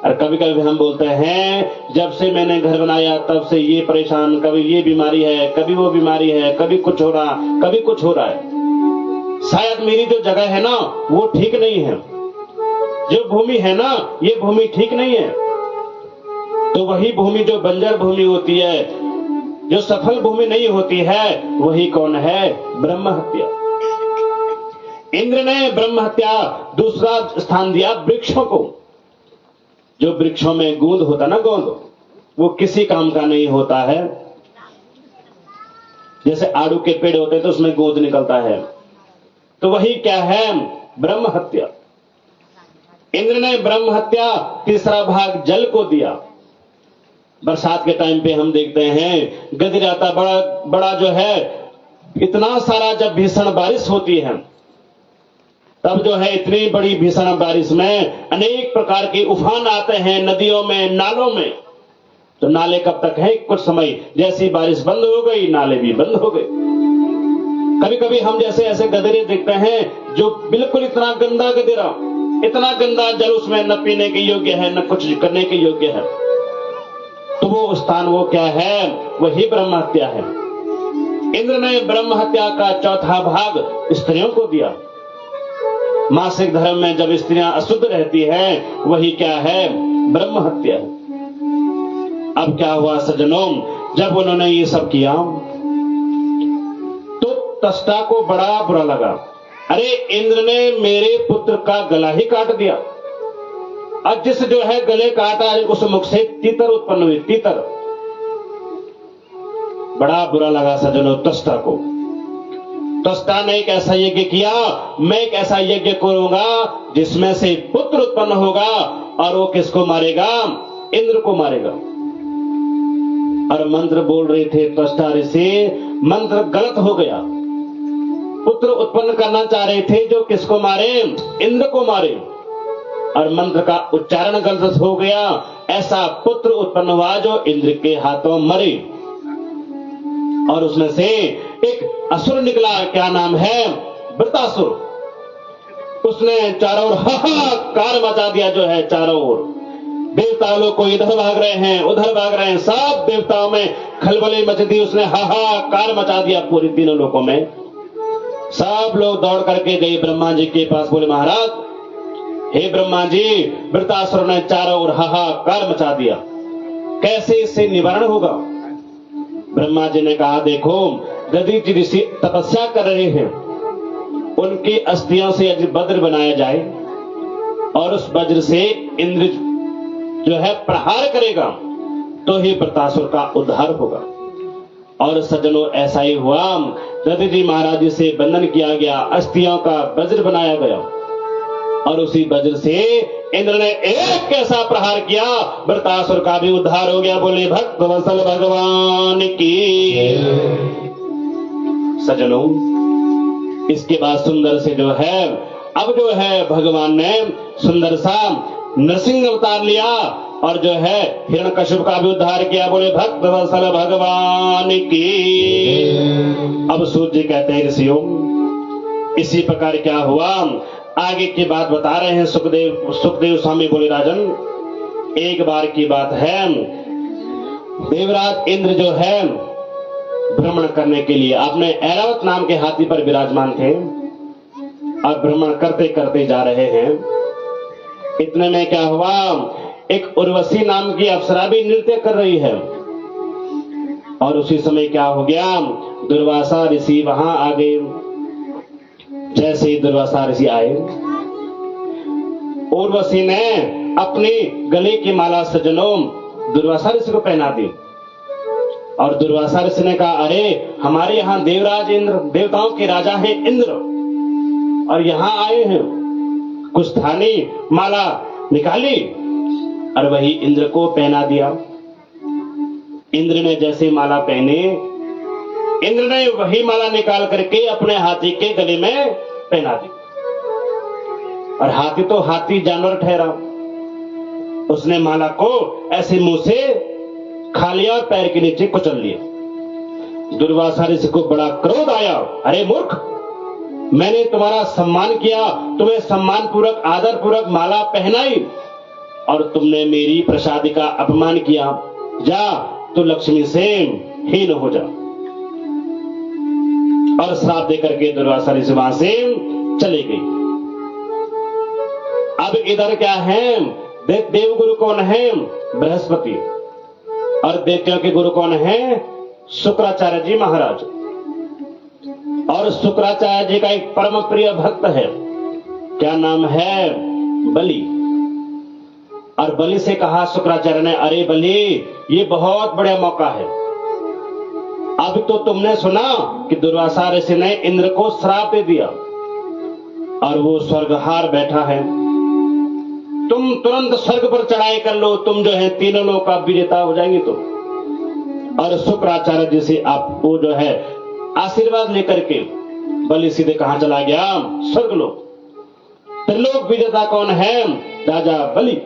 और कभी कभी हम बोलते हैं जब से मैंने घर बनाया तब से ये परेशान, कभी ये बीमारी है, कभी वो बीमारी है, कभी कुछ हो रहा, कभी कुछ हो रहा है। शायद मेरी जो जगह है ना वो ठीक नहीं है, जो भूमि है ना ये भूमि ठीक नहीं है। तो वही भूमि जो बंजर भूमि होती है, जो सफल भूमि नहीं होती है, वही कौन है? ब्रह्म हत्या। इंद्र ने ब्रह्म हत्या दूसरा स्थान दिया वृक्षों को। जो वृक्षों में गोंद होता ना, गोंद, वो किसी काम का नहीं होता है। जैसे आड़ू के पेड़ होते हैं तो उसमें गोंद निकलता है, तो वही क्या है? ब्रह्म हत्या। इंद्र ने ब्रह्म हत्या तीसरा भाग जल को दिया। बरसात के टाइम पे हम देखते हैं गदिराता बड़ा जो है, इतना सारा जब भीषण बारिश होती है तब जो है इतनी बड़ी भीषण बारिश में अनेक प्रकार के उफान आते हैं नदियों में, नालों में। तो नाले कब तक है? कुछ समय, जैसी बारिश बंद हो गई नाले भी बंद हो गए। कभी कभी हम जैसे ऐसे गदेरे देखते हैं जो बिल्कुल इतना गंदा गदेरा, इतना गंदा जल उसमें न पीने के योग्य है न कुछ करने के योग्य है। तो वो स्थान वो क्या है? वही ब्रह्म हत्या है। इंद्र ने ब्रह्म हत्या का चौथा भाग स्त्रियों को दिया। मासिक धर्म में जब स्त्रियां अशुद्ध रहती हैं वही क्या है? ब्रह्म हत्या है। अब क्या हुआ सज्जनों, जब उन्होंने ये सब किया तो त्वष्टा को बड़ा बुरा लगा। अरे इंद्र ने मेरे पुत्र का गला ही काट दिया, अब जिस जो है गले काटा उस मुख से तीतर उत्पन्न हुई, तीतर। बड़ा बुरा लगा सज्जनों त्वष्टा को। त्वष्टा ने एक ऐसा यज्ञ किया, मैं एक ऐसा यज्ञ करूंगा जिसमें से पुत्र उत्पन्न होगा, और वो किसको मारेगा? इंद्र को मारेगा। और मंत्र बोल रहे थे त्वष्टा ऋषि, मंत्र गलत हो गया। पुत्र उत्पन्न करना चाह रहे थे जो किसको मारे? इंद्र को मारे, और मंत्र का उच्चारण गलत हो गया। ऐसा पुत्र उत्पन्न हुआ जो इंद्र के हाथों मरे, और उसमें से एक असुर निकला। क्या नाम है? वृत्रासुर। उसने चारों ओर हाहाकार मचा दिया, जो है चारों ओर देवता लोग को इधर भाग रहे हैं उधर भाग रहे हैं, सब देवताओं में खलबली मच दी। उसने हाहाकार मचा दिया पूरी तीनों लोकों में। सब लोग दौड़ करके गए ब्रह्मा जी के पास, बोले महाराज हे ब्रह्मा जी, वृत्रासुर ने चारों ओर हाहाकार मचा दिया, कैसे इससे निवारण होगा? ब्रह्मा जी ने कहा देखो, दधीच ऋषि तपस्या कर रहे हैं, उनकी अस्थियों से यदि वज्र बनाया जाए और उस वज्र से इंद्र जो है प्रहार करेगा तो ही वृत्रासुर का उद्धार होगा। और सज्जनों ऐसा ही हुआ। दधीच महाराज जी से बंधन किया गया, अस्थियों का वज्र बनाया गया, और उसी वज्र से इंद्र ने एक कैसा प्रहार किया, वृत्रासुर का भी उद्धार हो गया। बोले भक्त वत्सल भगवान की। सज्जनों इसके बाद सुंदर से जो है, अब जो है भगवान ने सुंदर सा नरसिंह अवतार लिया, और जो है हिरण्यकश्यप का भी उद्धार किया। बोले भक्त वत्सल भगवान की। अब सूर्य जी कहते हैं ऋषियों, इसी प्रकार क्या हुआ आगे की बात बता रहे हैं सुखदेव स्वामी। बोले राजन, एक बार की बात है, देवराज इंद्र जो है भ्रमण करने के लिए अपने ऐरावत नाम के हाथी पर विराजमान थे, और भ्रमण करते करते जा रहे हैं। इतने में क्या हुआ, एक उर्वशी नाम की अप्सरा भी नृत्य कर रही है, और उसी समय क्या हो गया, दुर्वासा ऋषि वहां आ गए। जैसे ही दुर्वासा ऋषि आए, उर्वशी ने अपने गले की माला सज्जनों दुर्वासा ऋषि को पहना दी, और दुर्वासा ऋषि ने कहा अरे हमारे यहाँ देवराज इंद्र, देवताओं के राजा हैं इंद्र, और यहाँ आए हैं, कुछ थानी माला निकाली और वही इंद्र को पहना दिया। इंद्र ने जैसे माला पहने, इंद्र ने वही माला निकाल करके अपने हाथी के गले में पहना दी, और हाथी तो हाथी जानवर ठहरा। उसने माला को ऐसे मुंह से खा लिया और पैर के नीचे कुचल लिया। दुर्वासा ऋषि को बड़ा क्रोध आया। अरे मूर्ख, मैंने तुम्हारा सम्मान किया, तुम्हें सम्मान पूर्वक आदर पूर्वक माला पहनाई और तुमने मेरी प्रसादी का अपमान किया। जा, तू लक्ष्मी से हीन हो जा। और श्राप देकर के दुर्वासा ऋषि वहां से चले गई। अब इधर क्या है, देव गुरु कौन है? बृहस्पति। और देवताओं के गुरु कौन है? शुक्राचार्य जी महाराज। और शुक्राचार्य जी का एक परम प्रिय भक्त है, क्या नाम है? बलि। और बलि से कहा शुक्राचार्य ने, अरे बलि, ये बहुत बड़ा मौका है। अब तो तुमने सुना कि दुर्वासा ऋषि ने इंद्र को श्राप दे दिया और वो स्वर्गहार बैठा है। तुम तुरंत स्वर्ग पर चढ़ाई कर लो, तुम जो है तीनों लोक का विजेता हो जाएंगे तुम। और शुक्राचार्य जी से आप वो जो है आशीर्वाद लेकर के बलि सीधे कहां चला गया? स्वर्ग लोक। त्रिलोक विजेता कौन है? राजा बलि।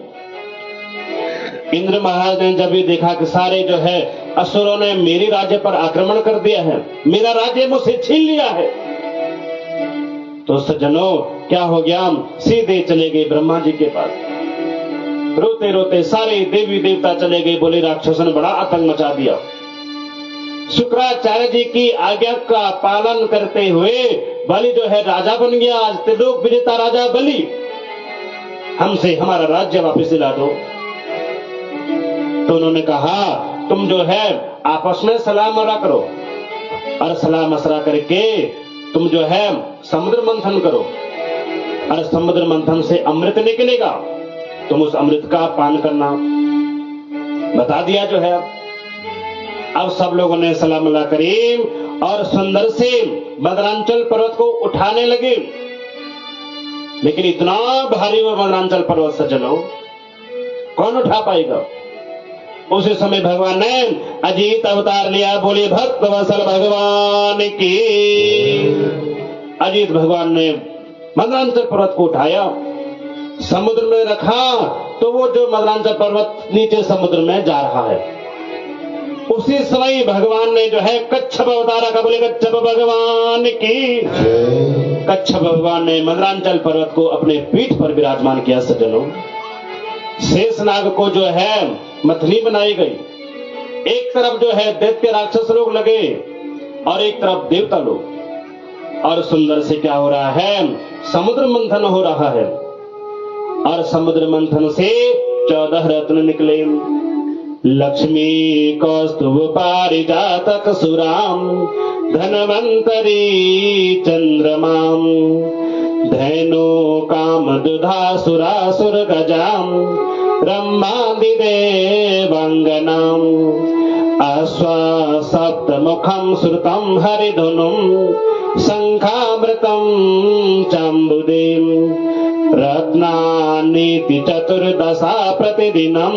इंद्र महाराज ने जब ये देखा कि सारे जो है असुरों ने मेरे राज्य पर आक्रमण कर दिया है, मेरा राज्य मुझसे छीन लिया है, तो सज्जनों क्या हो गया? सीधे चले गए ब्रह्मा जी के पास। रोते रोते सारे देवी देवता चले गए, बोले राक्षसों ने बड़ा आतंक मचा दिया। शुक्राचार्य जी की आज्ञा का पालन करते हुए बलि जो है राजा बन गया। आज त्रिलोक विजेता राजा बलि, हमसे हमारा राज्य वापस दिला दो। तो उन्होंने कहा, तुम जो है आपस में सलाह मशवरा करो और सलाह मशवरा करके तुम जो है समुद्र मंथन करो और समुद्र मंथन से अमृत निकलेगा, तुम उस अमृत का पान करना। बता दिया जो है। अब सब लोगों ने सलाह मशवरा करी और सुंदर से मदरांचल पर्वत को उठाने लगे। लेकिन इतना भारी वो मदरांचल पर्वत सज्जनों, कौन उठा पाएगा? उसी समय भगवान ने अजीत अवतार लिया। बोले भक्त वत्सल भगवान की। अजीत भगवान ने मदरांचल पर्वत को उठाया, समुद्र में रखा, तो वो जो मदरांचल पर्वत नीचे समुद्र में जा रहा है। उसी समय भगवान ने जो है कच्छप अवतार का। बोले कच्छप भगवान की। कच्छप भगवान ने मदरांचल पर्वत को अपने पीठ पर विराजमान किया। सज्जनों, शेषनाग को जो है मथनी बनाई गई। एक तरफ जो है दैत्य राक्षस लोग लगे और एक तरफ देवता लोग। और सुंदर से क्या हो रहा है? समुद्र मंथन हो रहा है। और समुद्र मंथन से 14 रत्न निकले। लक्ष्मी कौस्तुभ पारिजातक सुराम धनवंतरी चंद्रमाम धैनो काम दुधासुरासुर गजाम ब्रह्मादिदेवांगनाम अश्वा सप्तमुखम श्रुतम हरिधुनुम शंखामृतम चाम्बुदेम रत्नानीति चतुर्दशा प्रतिदिनम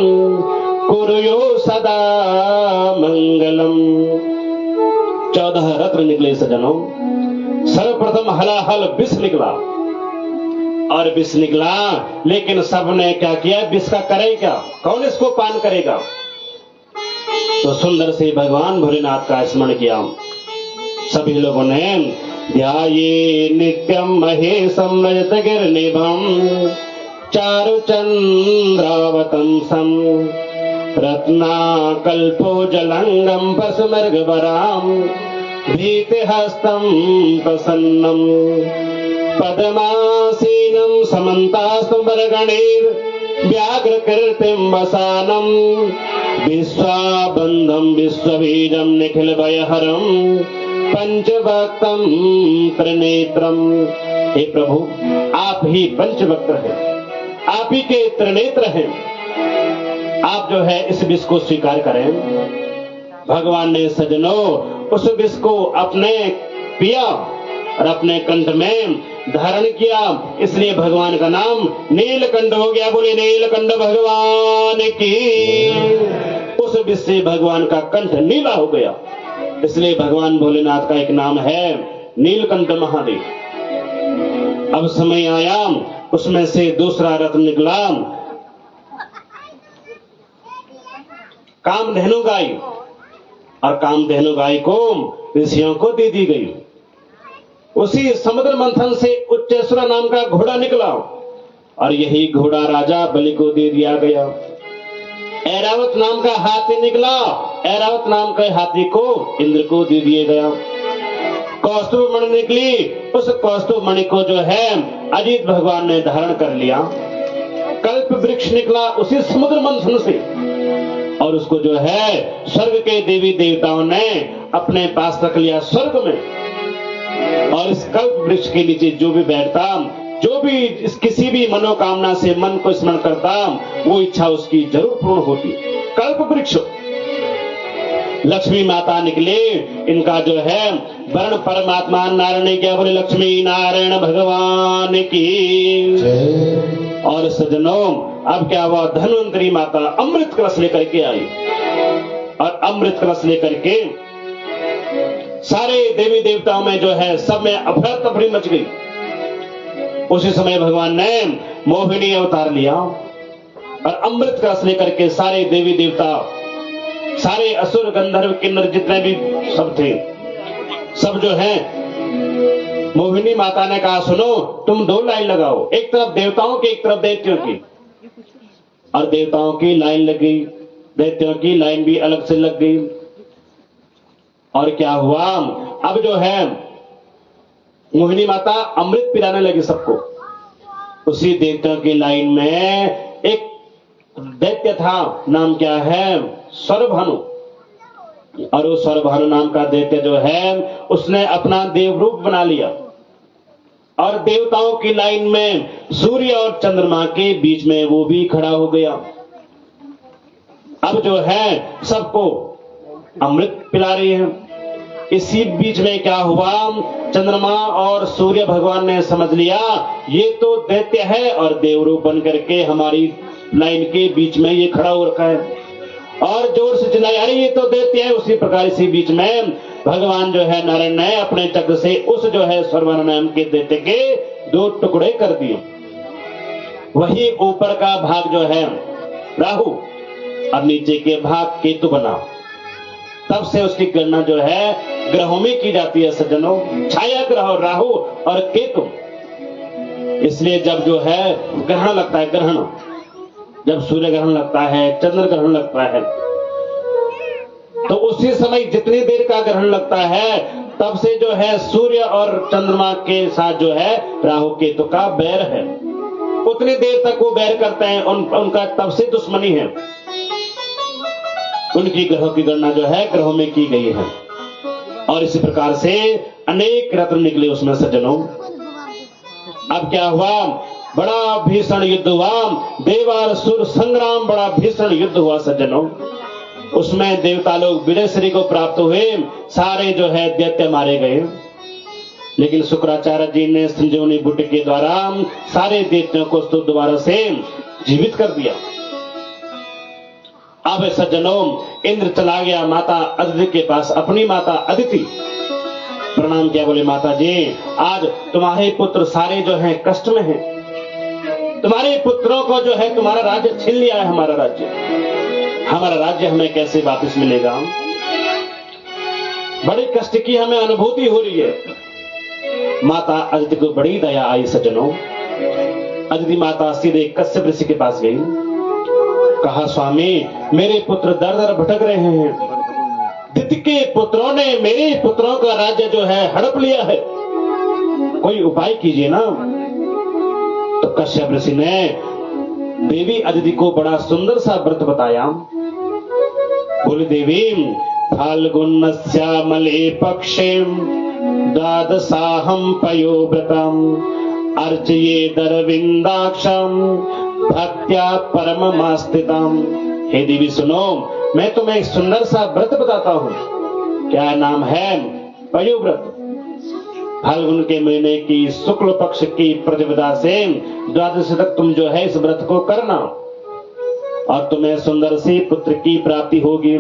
कुर्यो सदा मंगलम। 14 रत्न निकले सज्जनों। सर्वप्रथम हलाहल विष निकला और विष निकला, लेकिन सबने क्या किया? विष का करे क्या? कौन इसको पान करेगा? तो सुंदर से भगवान भोलेनाथ का स्मरण किया। सभी लोगों ने ध्याये नित्यम महेशम रजतगिरिनिभम चारुचंद्रावतंसम रत्नाकल्पोजलंगम पशुमर्गवराम भीतिहस्तं प्रसन्नं पद्मासीनं समन्तास्तं वरगणैर् व्याघ्रकीर्तिं वसानं विश्वाबन्धं विश्वबीजं निखिलभयहरं पंचभक्तं त्रिनेत्रं। हे प्रभु, आप ही पंचभक्त हैं, आप ही के त्रिनेत्र हैं। आप जो है इस विष को स्वीकार करें। भगवान ने सज्जनों उस विष को अपने पिया और अपने कंठ में धारण किया, इसलिए भगवान का नाम नीलकंठ हो गया। बोले नीलकंठ भगवान की। उस विष से भगवान का कंठ नीला हो गया, इसलिए भगवान भोलेनाथ का एक नाम है नीलकंठ महादेव। अब समय आया उसमें से दूसरा रत्न निकला कामधेनु गाय, और कामधेनु गाय को ऋषियों को दे दी गई। उसी समुद्र मंथन से उच्चेश्वर नाम का घोड़ा निकला, और यही घोड़ा राजा बलि को दे दिया गया। ऐरावत नाम का हाथी निकला, ऐरावत नाम के हाथी को इंद्र को दे दिया गया। कौस्तुभ मणि निकली, उस कौस्तुभ मणि को जो है अजित भगवान ने धारण कर लिया। कल्प वृक्ष निकला उसी समुद्र मंथन से, और उसको जो है स्वर्ग के देवी देवताओं ने अपने पास रख लिया स्वर्ग में। और इस कल्प वृक्ष के नीचे जो भी बैठता, जो भी किसी भी मनोकामना से मन को स्मरण करता, वो इच्छा उसकी जरूर पूर्ण होती। कल्प वृक्ष लक्ष्मी माता निकले, इनका जो है वर्ण परमात्मा नारायण ने क्या बोले, लक्ष्मी नारायण भगवान की। और सज्जनों अब क्या हुआ, धन्वंतरी माता अमृत कलश लेकर के आई, और अमृत कलश लेकर के सारे देवी देवताओं में जो है सब में अफरा तफरी मच गई। उसी समय भगवान ने मोहिनी अवतार लिया, और अमृत कलश लेकर के सारे देवी देवता, सारे असुर गंधर्व किन्नर जितने भी सब थे, सब जो है मोहिनी माता ने कहा सुनो तुम दो लाइन लगाओ, एक तरफ देवताओं की एक तरफ दैत्यों की। और देवताओं की लाइन लग गई, दैत्यों की लाइन भी अलग से लग गई। और क्या हुआ, अब जो है मोहिनी माता अमृत पिलाने लगी सबको। उसी देवताओं की लाइन में एक दैत्य था, नाम क्या है, स्वरभानु। और वो स्वरभानु नाम का दैत्य जो है उसने अपना देव रूप बना लिया, और देवताओं की लाइन में सूर्य और चंद्रमा के बीच में वो भी खड़ा हो गया। अब जो है सबको अमृत पिला रही है। इसी बीच में क्या हुआ, चंद्रमा और सूर्य भगवान ने समझ लिया ये तो दैत्य है, और देवरूप बन करके हमारी लाइन के बीच में ये खड़ा हो रखा है, और जोर से चिल्लाए अरे ये तो दैत्य है। उसी प्रकार इसी बीच में भगवान जो है नारायण ने अपने चक्र से उस जो है स्वरभानु नाम के दैत्य के दो टुकड़े कर दिए। वही ऊपर का भाग जो है राहु और नीचे के भाग केतु बना। तब से उसकी गणना जो है ग्रहों में की जाती है सज्जनों, छाया ग्रह राहु और केतु। इसलिए जब जो है ग्रहण लगता है, ग्रहण जब सूर्य ग्रहण लगता है, चंद्र ग्रहण लगता है, तो उसी समय जितनी देर का ग्रहण लगता है तब से जो है सूर्य और चंद्रमा के साथ जो है राहु केतु का बैर है, उतनी देर तक वो बैर करते हैं, उनका तब से दुश्मनी है। उनकी ग्रहों की गणना जो है ग्रहों में की गई है। और इसी प्रकार से अनेक रत्न निकले उसमें सज्जनों। अब क्या हुआ, बड़ा भीषण युद्ध हुआ, देवासुर संग्राम, बड़ा भीषण युद्ध हुआ सज्जनों। उसमें देवता लोग विजय श्री को प्राप्त हुए, सारे जो है दैत्य मारे गए। लेकिन शुक्राचार्य जी ने संजीवनी बुट्टी के द्वारा सारे दैत्यों को दोबारा से जीवित कर दिया। अब सज्जनों इंद्र चला गया माता अदिति के पास, अपनी माता अदिति। प्रणाम किया, बोले माता जी आज तुम्हारे पुत्र सारे जो हैं कष्ट में हैं, तुम्हारे पुत्रों को जो है तुम्हारा राज्य छीन लिया है, हमारा राज्य हमें कैसे वापस मिलेगा। बड़े कष्ट की हमें अनुभूति हो रही है। माता अदिति को बड़ी दया आई सज्जनों। अदिति माता सीधे कश्यप ऋषि के पास गई, कहा स्वामी मेरे पुत्र दर दर भटक रहे हैं, दिति के पुत्रों ने मेरे पुत्रों का राज्य जो है हड़प लिया है, कोई उपाय कीजिए ना। तो कश्यप ऋषि ने देवी अदिति को बड़ा सुंदर सा व्रत बताया। बोले देवी फाल्गुनस्यामले पक्षे द्वादशाहं पयोव्रतम् अर्चये दरविंदाक्षम भक्त्या परममास्थितम्। हे देवी सुनो, मैं तुम्हें एक सुंदर सा व्रत बताता हूँ। क्या नाम है? पयोव्रत। फाल्गुन के महीने की शुक्ल पक्ष की प्रतिपदा से द्वादशी तक तुम जो है इस व्रत को करना, और तुम्हें सुंदर सी पुत्र की प्राप्ति होगी।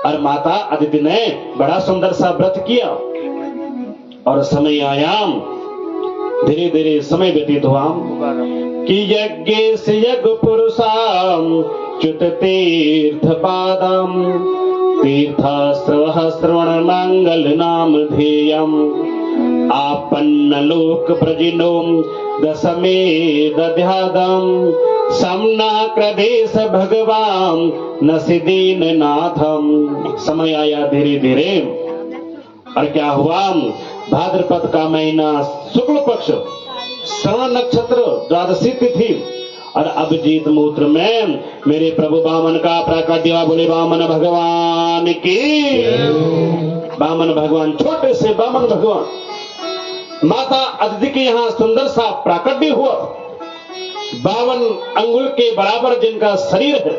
और माता अदिति ने बड़ा सुंदर सा व्रत किया, और समय आया धीरे धीरे समय व्यतीत हुआ कि यज्ञ से यज्ञ पुरुषाम च्युत तीर्थ पादम तीर्थाश्रवः श्रवण मंगल नाम ध्येयम आपन्न लोक प्रजिनो दशमे दध्यादम समना प्रदेश भगवान नसिदीन नाथम। समय आया धीरे धीरे और क्या हुआ, भाद्रपद का महीना शुक्ल पक्ष श्रवण नक्षत्र द्वादशी तिथि और अभिजीत मूत्र में मेरे प्रभु वामन का प्राकट्य हुआ। बोले वामन भगवान की। वामन भगवान, छोटे से वामन भगवान, माता अदिति के यहाँ सुंदर सा प्राकट्य हुआ। 52 अंगुल के बराबर जिनका शरीर है,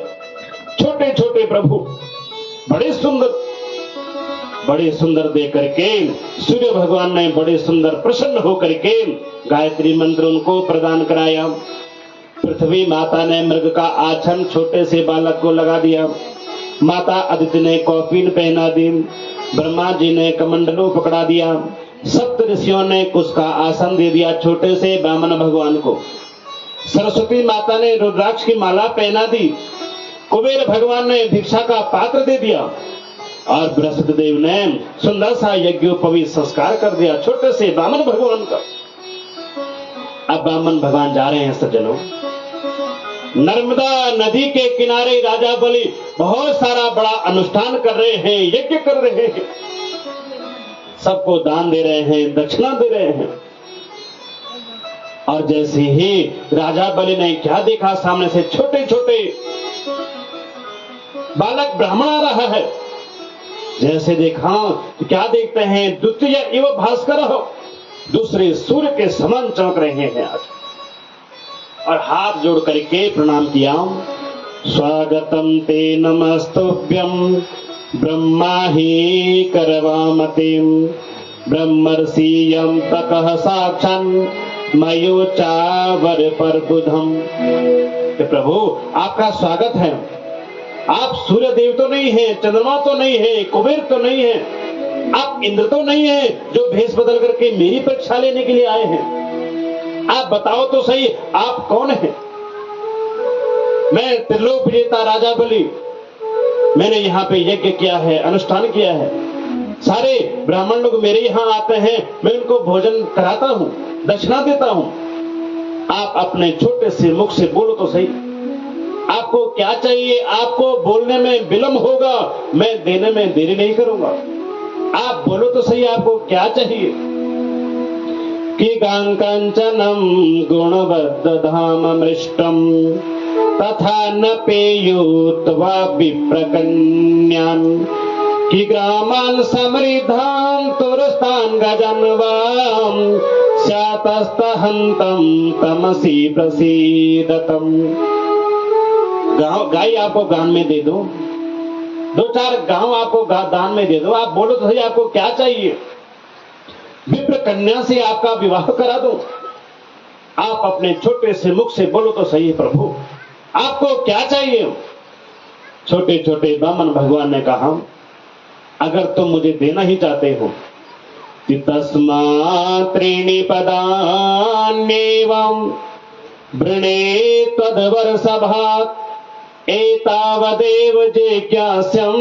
छोटे छोटे प्रभु, बड़े सुंदर देख करके सूर्य भगवान ने बड़े सुंदर प्रसन्न होकर के गायत्री मंत्र उनको प्रदान कराया। पृथ्वी माता ने मृग का आछन छोटे से बालक को लगा दिया। माता अदिति ने कौपीन पहना दी। ब्रह्मा जी ने कमंडलू पकड़ा दिया। सप्त ऋषियों ने उसका आसन दे दिया छोटे से वामन भगवान को। सरस्वती माता ने रुद्राक्ष की माला पहना दी। कुबेर भगवान ने भिक्षा का पात्र दे दिया और बृहस्पति देव ने सुंदर सा यज्ञोपवीत संस्कार कर दिया छोटे से वामन भगवान का। अब वामन भगवान जा रहे हैं सज्जनों, नर्मदा नदी के किनारे राजा बलि बहुत सारा बड़ा अनुष्ठान कर रहे हैं, यज्ञ कर रहे हैं, सबको दान दे रहे हैं, दक्षिणा दे रहे हैं। और जैसे ही राजा बलि ने क्या देखा, सामने से छोटे छोटे बालक ब्राह्मण आ रहा है। जैसे देखा तो क्या देखते हैं, द्वितीय इव भास्कर हो, दूसरे सूर्य के समान चमक रहे हैं आज। और हाथ जोड़ करके प्रणाम किया। स्वागतम ते नमस्तुभ्यं ब्रह्मा ही करवामतिम ब्रह्मर्षियं तकः साक्षान् मयोचावर पर बुधम। प्रभु आपका स्वागत है। आप सूर्य देव तो नहीं है, चंद्रमा तो नहीं है, कुबेर तो नहीं है, आप इंद्र तो नहीं है जो भेष बदल करके मेरी परीक्षा लेने के लिए आए हैं। आप बताओ तो सही, आप कौन है? मैं त्रिलोक विजेता राजा बलि, मैंने यहाँ पे यज्ञ किया है, अनुष्ठान किया है। सारे ब्राह्मण लोग मेरे यहाँ आते हैं, मैं उनको भोजन कराता हूँ, दक्षिणा देता हूँ। आप अपने छोटे से मुख से बोलो तो सही, आपको क्या चाहिए? आपको बोलने में विलंब होगा, मैं देने में देरी नहीं करूंगा। आप बोलो तो सही, आपको क्या चाहिए? कि कांचनम गुणबद्ध धाम मृष्टम तथा न पेयूत वा विप्रकन्यान कि ग्रामान समृद्धान तुरस्तान गजन्वाम स्यातस्तहंतम तमसी प्रसीदतम। गाय आपको गान में दे दो, 2-4 गांव आपको दान में दे दो। आप बोलो तो सही, आपको क्या चाहिए? विप्र कन्या से आपका विवाह करा दो। आप अपने छोटे से मुख से बोलो तो सही प्रभु, आपको क्या चाहिए? छोटे छोटे वामन भगवान ने कहा, अगर तुम मुझे देना ही चाहते हो तस्मात् त्रीणि पदान्येवं वृणे त्वद्वर्षभात् एतावदेव जिज्ञास्यं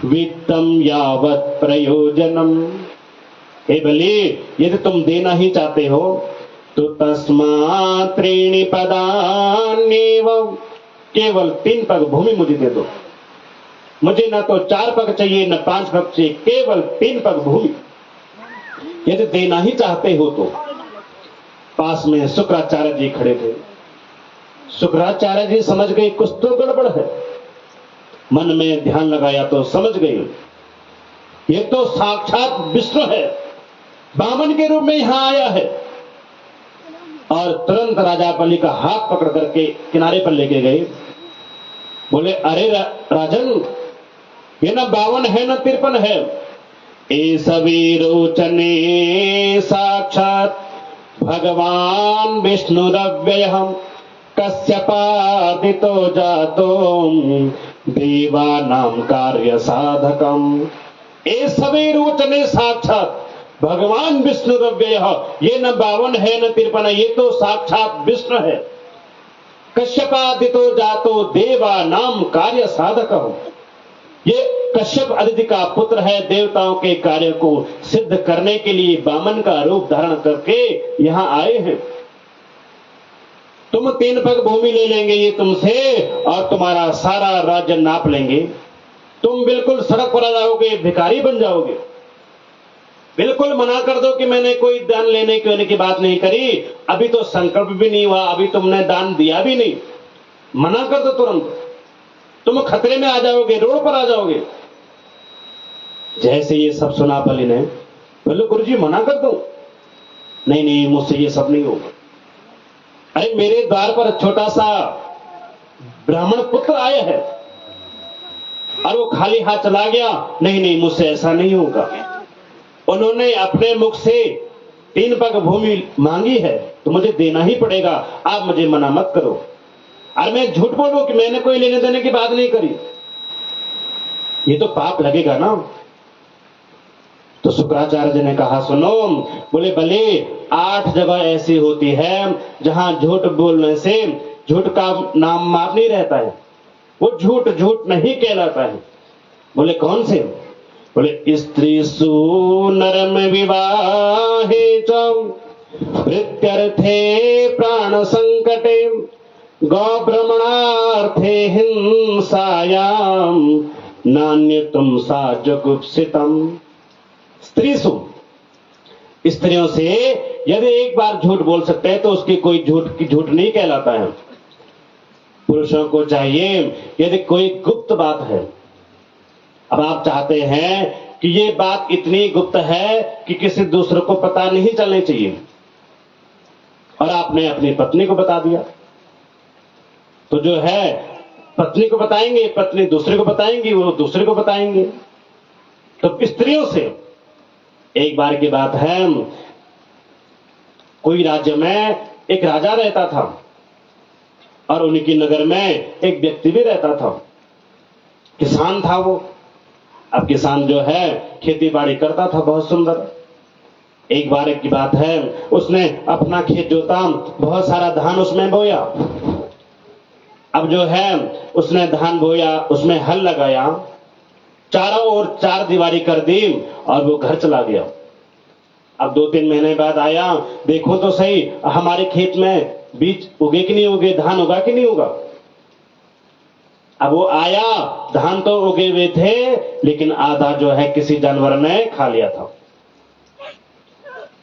वित्तम यावत् प्रयोजनम। हे बलि, यदि तुम देना ही चाहते हो तो तस्मात् त्रीणि पदान्येवं, केवल 3 पग भूमि मुझे दे दो। मुझे ना तो 4 पग चाहिए, न 5 पग चाहिए, केवल 3 पग भूमि। यदि देना ही चाहते हो तो। पास में शुक्राचार्य जी खड़े थे। शुक्राचार्य जी समझ गए कुछ तो गड़बड़ है। मन में ध्यान लगाया तो समझ गए, ये तो साक्षात विष्णु है, वामन के रूप में यहां आया है। और तुरंत राजा बलि का हाथ पकड़ करके किनारे पर लेके गए। बोले, अरे राजन, ये न 52 है न 53 है, ए सभी रोचने साक्षात भगवान विष्णुरव्ययम् कश्यपादितो जातो देवानां कार्य साधकम। ए सभी रोचने साक्षात भगवान विष्णु रव्यय, ये न 52 है न 53 है, ये तो साक्षात विष्णु है। कश्यपादितो जातो देवा नाम कार्य साधक हो, ये कश्यप आदित्य का पुत्र है, देवताओं के कार्य को सिद्ध करने के लिए वामन का रूप धारण करके यहां आए हैं। तुम 3 पग भूमि ले लेंगे ये तुमसे, और तुम्हारा सारा राज्य नाप लेंगे। तुम बिल्कुल सड़क पर आ जाओगे, भिखारी बन जाओगे। बिल्कुल मना कर दो कि मैंने कोई दान लेने की बात नहीं करी, अभी तो संकल्प भी नहीं हुआ, अभी तुमने दान दिया भी नहीं, मना कर दो तुरंत, तुम खतरे में आ जाओगे, रोड पर आ जाओगे। जैसे ये सब सुना बलि ने, बोले गुरुजी मना कर दो। नहीं नहीं, मुझसे ये सब नहीं होगा। अरे मेरे द्वार पर छोटा सा ब्राह्मण पुत्र आया है और वो खाली हाथ चला गया, नहीं नहीं मुझसे ऐसा नहीं होगा। उन्होंने अपने मुख से 3 पग भूमि मांगी है तो मुझे देना ही पड़ेगा, आप मुझे मना मत करो। और मैं झूठ बोलूं कि मैंने कोई लेने देने की बात नहीं करी, ये तो पाप लगेगा ना। तो शुक्राचार्य जी ने कहा सुनो, बोले भले 8 जगह ऐसी होती है जहां झूठ बोलने से झूठ का नाम माप नहीं रहता है, वो झूठ झूठ नहीं कहलाता है। बोले कौन से? बोले स्त्रीसु नरम विवाहे च प्रत्यर्थे प्राण संकटे गौभ्रमणार्थे हिंसायाम नान्यतम सा जुगुप्सितम। स्त्रीसु, स्त्रियों से यदि एक बार झूठ बोल सकते हैं तो उसकी कोई झूठ नहीं कहलाता है। पुरुषों को चाहिए यदि कोई गुप्त बात है, अब आप चाहते हैं कि ये बात इतनी गुप्त है कि किसी दूसरे को पता नहीं चलनी चाहिए, और आपने अपनी पत्नी को बता दिया, तो जो है पत्नी को बताएंगे, पत्नी दूसरे को बताएंगी, वो दूसरे को बताएंगे। तो स्त्रियों से एक बार की बात है, कोई राज्य में एक राजा रहता था और उनकी नगर में एक व्यक्ति भी रहता था। किसान था वो। अब किसान जो है खेती बाड़ी करता था बहुत सुंदर। एक बार की बात है, उसने अपना खेत जोता, बहुत सारा धान उसमें बोया। अब जो है उसने धान बोया, उसमें हल लगाया, चारों ओर 4 दीवारी कर दी और वो घर चला गया। अब 2-3 महीने बाद आया, देखो तो सही हमारे खेत में बीज उगे कि नहीं उगे, धान उगा कि नहीं उगा। अब वो आया, धान तो उगे हुए थे लेकिन आधा जो है किसी जानवर ने खा लिया था।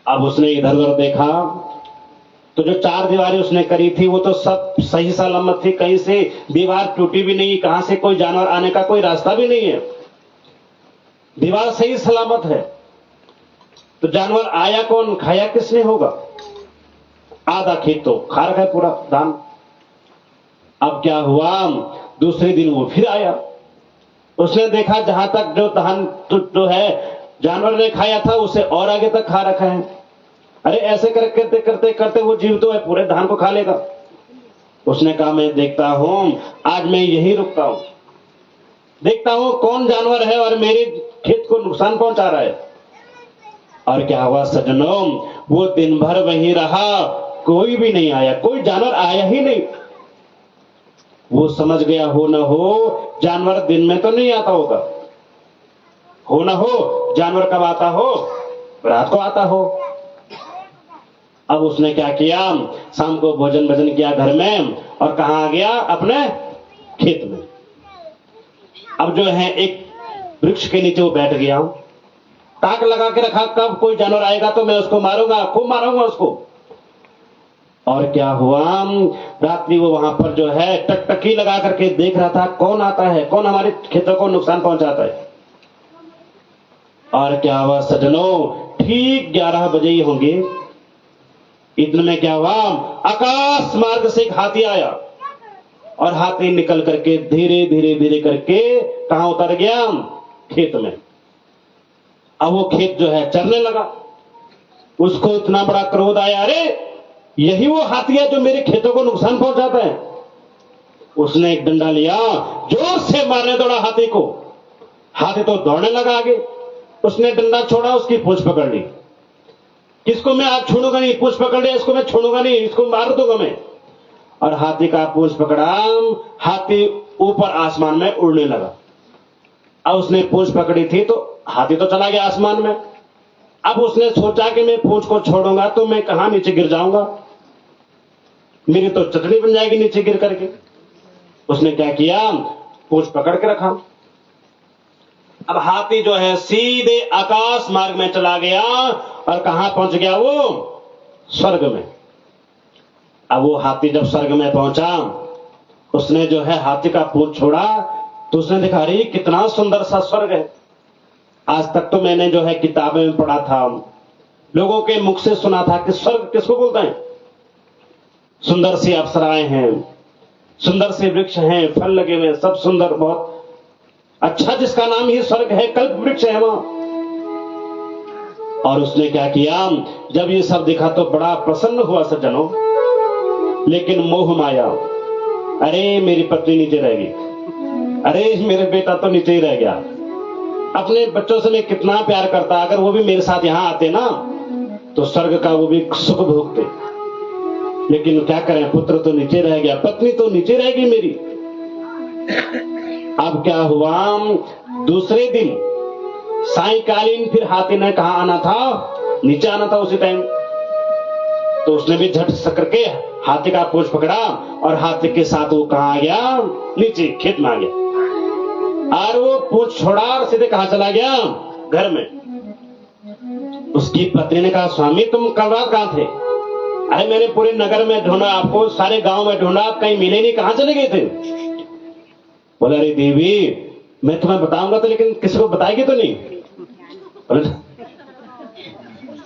अब उसने इधर उधर देखा तो जो 4 दीवारें उसने करी थी वो तो सब सही सलामत थी, कहीं से दीवार टूटी भी नहीं, कहां से कोई जानवर आने का कोई रास्ता भी नहीं है, दीवार सही सलामत है। तो जानवर आया कौन, खाया किसने होगा? आधा खेत तो खा रखा है पूरा धान। अब क्या हुआ, दूसरे दिन वो फिर आया, उसने देखा जहां तक जो धान जो है जानवर ने खाया था उसे और आगे तक खा रखा है। अरे ऐसे करते करते करते वो जीव तो है पूरे धान को खा लेगा। उसने कहा मैं देखता हूं, आज मैं यही रुकता हूं, देखता हूं कौन जानवर है और मेरे खेत को नुकसान पहुंचा रहा है। और क्या हुआ सज्जनों, वो दिन भर वहीं रहा, कोई भी नहीं आया, कोई जानवर आया ही नहीं। वो समझ गया हो न हो जानवर दिन में तो नहीं आता होगा, हो न हो जानवर कब आता हो, रात को आता हो। अब उसने क्या किया, शाम को भोजन भजन किया घर में और कहां आ गया, अपने खेत में। अब जो है एक वृक्ष के नीचे वो बैठ गया, ताक लगा के रखा, कब कोई जानवर आएगा तो मैं उसको मारूंगा, खूब मारूंगा उसको। और क्या हुआ, रात्रि वो वहां पर जो है टकटकी लगा करके देख रहा था कौन आता है, कौन हमारे खेतों को नुकसान पहुंचाता है। और क्या हुआ सज्जनों, ठीक 11 बजे ही होंगे, इतने में क्या हुआ, आकाश मार्ग से एक हाथी आया और हाथी निकल करके धीरे धीरे धीरे करके कहां उतर गया, खेत में। अब वो खेत जो है चरने लगा, उसको इतना बड़ा क्रोध आया, अरे यही वो हाथी है जो मेरे खेतों को नुकसान पहुंचाता है। उसने एक डंडा लिया, जोर से मारने दौड़ा हाथी को, हाथी तो दौड़ने लगा आगे, उसने डंडा छोड़ा, उसकी पूंछ पकड़ ली, किसको मैं आज छोड़ूंगा नहीं, पूंछ पकड़ लिया इसको मैं छोड़ूंगा नहीं, इसको मार दूंगा मैं। और हाथी का पूंछ पकड़ा, हाथी ऊपर आसमान में उड़ने लगा। अब उसने पूंछ पकड़ी थी तो हाथी तो चला गया आसमान में। अब उसने सोचा कि मैं पूंछ को छोड़ूंगा तो मैं कहां नीचे गिर जाऊंगा, मेरी तो चटनी बन जाएगी नीचे गिर करके। उसने क्या किया, पूंछ पकड़ के रखा। अब हाथी जो है सीधे आकाश मार्ग में चला गया और कहां पहुंच गया, वो स्वर्ग में। अब वो हाथी जब स्वर्ग में पहुंचा, उसने जो है हाथी का पूंछ छोड़ा तो उसने देखा, अरे कितना सुंदर सा स्वर्ग है। आज तक तो मैंने जो है किताबें में पढ़ा था, लोगों के मुख से सुना था कि स्वर्ग किसको बोलते हैं, सुंदर सी अप्सराएं हैं, सुंदर से वृक्ष हैं, फल लगे हुए, सब सुंदर, बहुत अच्छा, जिसका नाम ही स्वर्ग है, कल्प वृक्ष है वहां। और उसने क्या किया, जब ये सब दिखा तो बड़ा प्रसन्न हुआ सज्जनों, लेकिन मोह माया, अरे मेरी पत्नी नीचे रह गई, अरे मेरे बेटा तो नीचे ही रह गया। अपने बच्चों से मैं कितना प्यार करता, अगर वो भी मेरे साथ यहां आते ना तो स्वर्ग का वो भी सुख भोगते, लेकिन क्या करें, पुत्र तो नीचे रह गया, पत्नी तो नीचे रह गई मेरी। अब क्या हुआ, दूसरे दिन सायंकालीन फिर हाथी ने कहा आना था, नीचे आना था उसी टाइम। तो उसने भी झट से करके हाथी का पूंछ पकड़ा और हाथी के साथ वो कहां आ गया, नीचे खेत में आ गया। और वो पूंछ छोड़ा और सीधे कहां चला गया, घर में। उसकी पत्नी ने कहा, स्वामी तुम कल रात कहां थे? अरे मैंने पूरे नगर में ढूंढा आपको, सारे गांव में ढूंढा, आप कहीं मिले नहीं, कहां चले गए थे? बोला, अरे देवी मैं तुम्हें बताऊंगा तो, लेकिन किसी को बताएगी तो नहीं?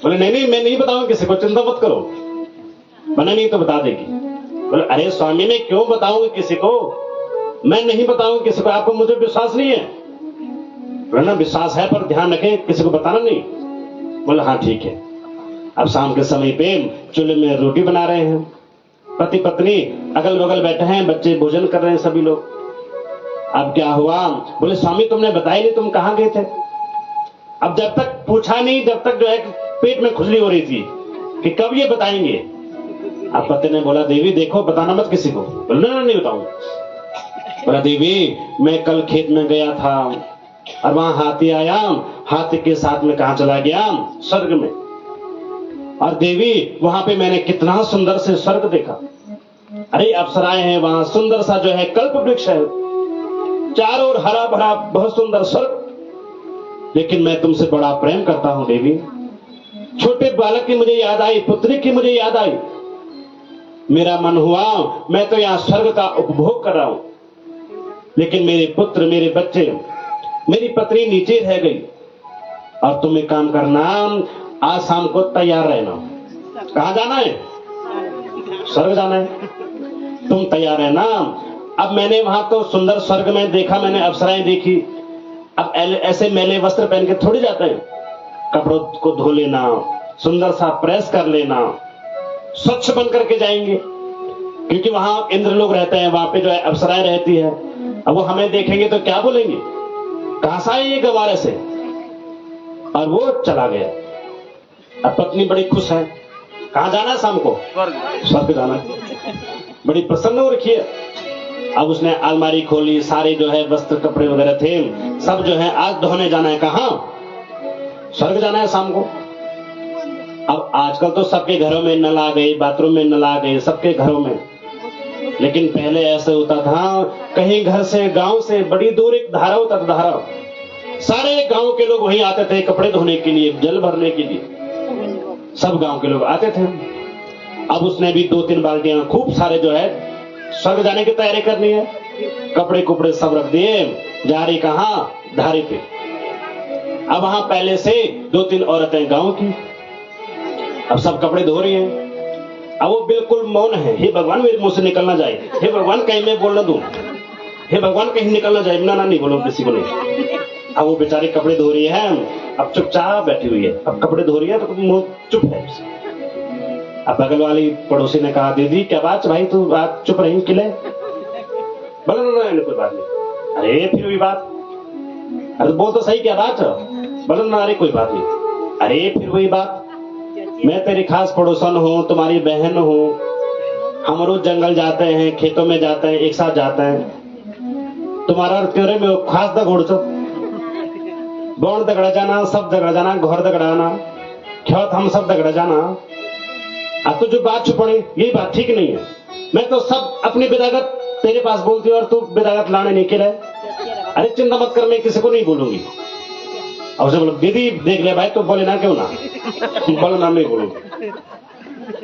बोले नहीं नहीं मैं नहीं बताऊंगा किसी को, चिंता मत करो, बना नहीं तो बता देगी। बोले अरे स्वामी मैं क्यों बताऊंगा किसी को, मैं नहीं बताऊंगा किसी को, आपको मुझे विश्वास नहीं है? बोले ना विश्वास है पर ध्यान रखें किसी को बताना नहीं। बोले हाँ ठीक है। अब शाम के समय पे चूल्हे में रोटी बना रहे हैं, पति पत्नी अगल बगल बैठे हैं, बच्चे भोजन कर रहे हैं सभी लोग। अब क्या हुआ, बोले स्वामी तुमने बताया नहीं तुम कहां गए थे? अब जब तक पूछा नहीं, जब तक जो है पेट में खुजली हो रही थी कि कब ये बताएंगे। अब पति ने बोला, देवी देखो बताना मत किसी को। बोले ना नहीं बताऊंगा। बोला देवी मैं कल खेत में गया था और वहां हाथी आया, हाथी के साथ में कहां चला गया, स्वर्ग में। और देवी वहां पे मैंने कितना सुंदर से स्वर्ग देखा, अरे अप्सराएं हैं वहां, सुंदर सा जो है कल्प वृक्ष है, चारों ओर हरा भरा बहुत सुंदर स्वर्ग। लेकिन मैं तुमसे बड़ा प्रेम करता हूं देवी, छोटे बालक की मुझे याद आई, पुत्री की मुझे याद आई, मेरा मन हुआ मैं तो यहां स्वर्ग का उपभोग कर रहा हूं, लेकिन मेरे पुत्र मेरे बच्चे मेरी पत्नी नीचे रह गई। और तुम एक काम करना, आज शाम को तैयार रहना। कहां जाना है? स्वर्ग जाना है, तुम तैयार रहना। अब मैंने वहां तो सुंदर स्वर्ग में देखा, मैंने अप्सराएं देखी, अब ऐसे मैले वस्त्र पहन के थोड़ी जाते हैं, कपड़ों को धो लेना, सुंदर सा प्रेस कर लेना, स्वच्छ बन करके जाएंगे, क्योंकि वहां इंद्र लोग रहते हैं, वहां पे जो है अप्सराएं रहती है। अब वो हमें देखेंगे तो क्या बोलेंगे, कहां से आए ये गवारे से? और वो चला गया। अब पत्नी बड़ी खुश है, कहां जाना है शाम को? स्वर्ग जाना है, बड़ी प्रसन्न हो रखी है। अब उसने अलमारी खोली, सारे जो है वस्त्र कपड़े वगैरह थे, सब जो है आज धोने जाना है, कहां? स्वर्ग जाना है शाम को। अब आजकल तो सबके घरों में नल आ गए, बाथरूम में नल आ गए, सबके घरों में, लेकिन पहले ऐसे होता था, कहीं घर से गांव से बड़ी दूर एक धारा होता था, धारा, सारे गांव के लोग वहीं आते थे कपड़े धोने के लिए, जल भरने के लिए, सब गांव के लोग आते थे। अब उसने भी 2-3 बाल्टियां खूब सारे जो है स्वर्ग जाने की तैयारी करनी है, कपड़े कुपड़े सब रख दिए, जा रही कहां? धारे पे। अब वहां पहले से 2-3 औरतें गांव की, अब सब कपड़े धो रही हैं। अब वो बिल्कुल मौन है, हे भगवान मेरे मुंह से निकल ना जाए, हे भगवान कहीं मैं बोल ना दूं, हे भगवान कहीं निकल ना जाए, ना नहीं बोलो किसी को नहीं। अब वो बेचारी कपड़े धो रही है, अब चुपचाप बैठी हुई है, अब कपड़े धो रही है तो मुंह चुप है। अब बगल वाली पड़ोसी ने कहा, दीदी क्या बात भाई तू बात चुप रही किले? बोला ना कोई बात नहीं। अरे फिर वही बात, अरे बोल तो सही क्या बात है? बोला ना अरे कोई बात नहीं। अरे फिर वही बात, मैं तेरी खास पड़ोसन हूँ, तुम्हारी बहन हूँ। हम रोज जंगल जाते हैं, खेतों में जाते हैं, एक साथ जाते हैं। तुम्हारा त्योरे में खास द घोड़ चो बोन दगड़ा जाना, सब दगड़ा जाना, घर दगड़ाना, खेत हम सब दगड़ा जाना। अब तो जो बात छुपड़ी यही बात ठीक नहीं है। मैं तो सब अपनी विदागत तेरे पास बोलती हूँ और तू विदागत लाने नहीं के रहे। अरे चिंता मत कर, मैं किसी को नहीं बोलूंगी। और उसे बोलो दीदी देख ले भाई, तो बोले ना क्यों ना, बोलो ना, नहीं बोलूंगी।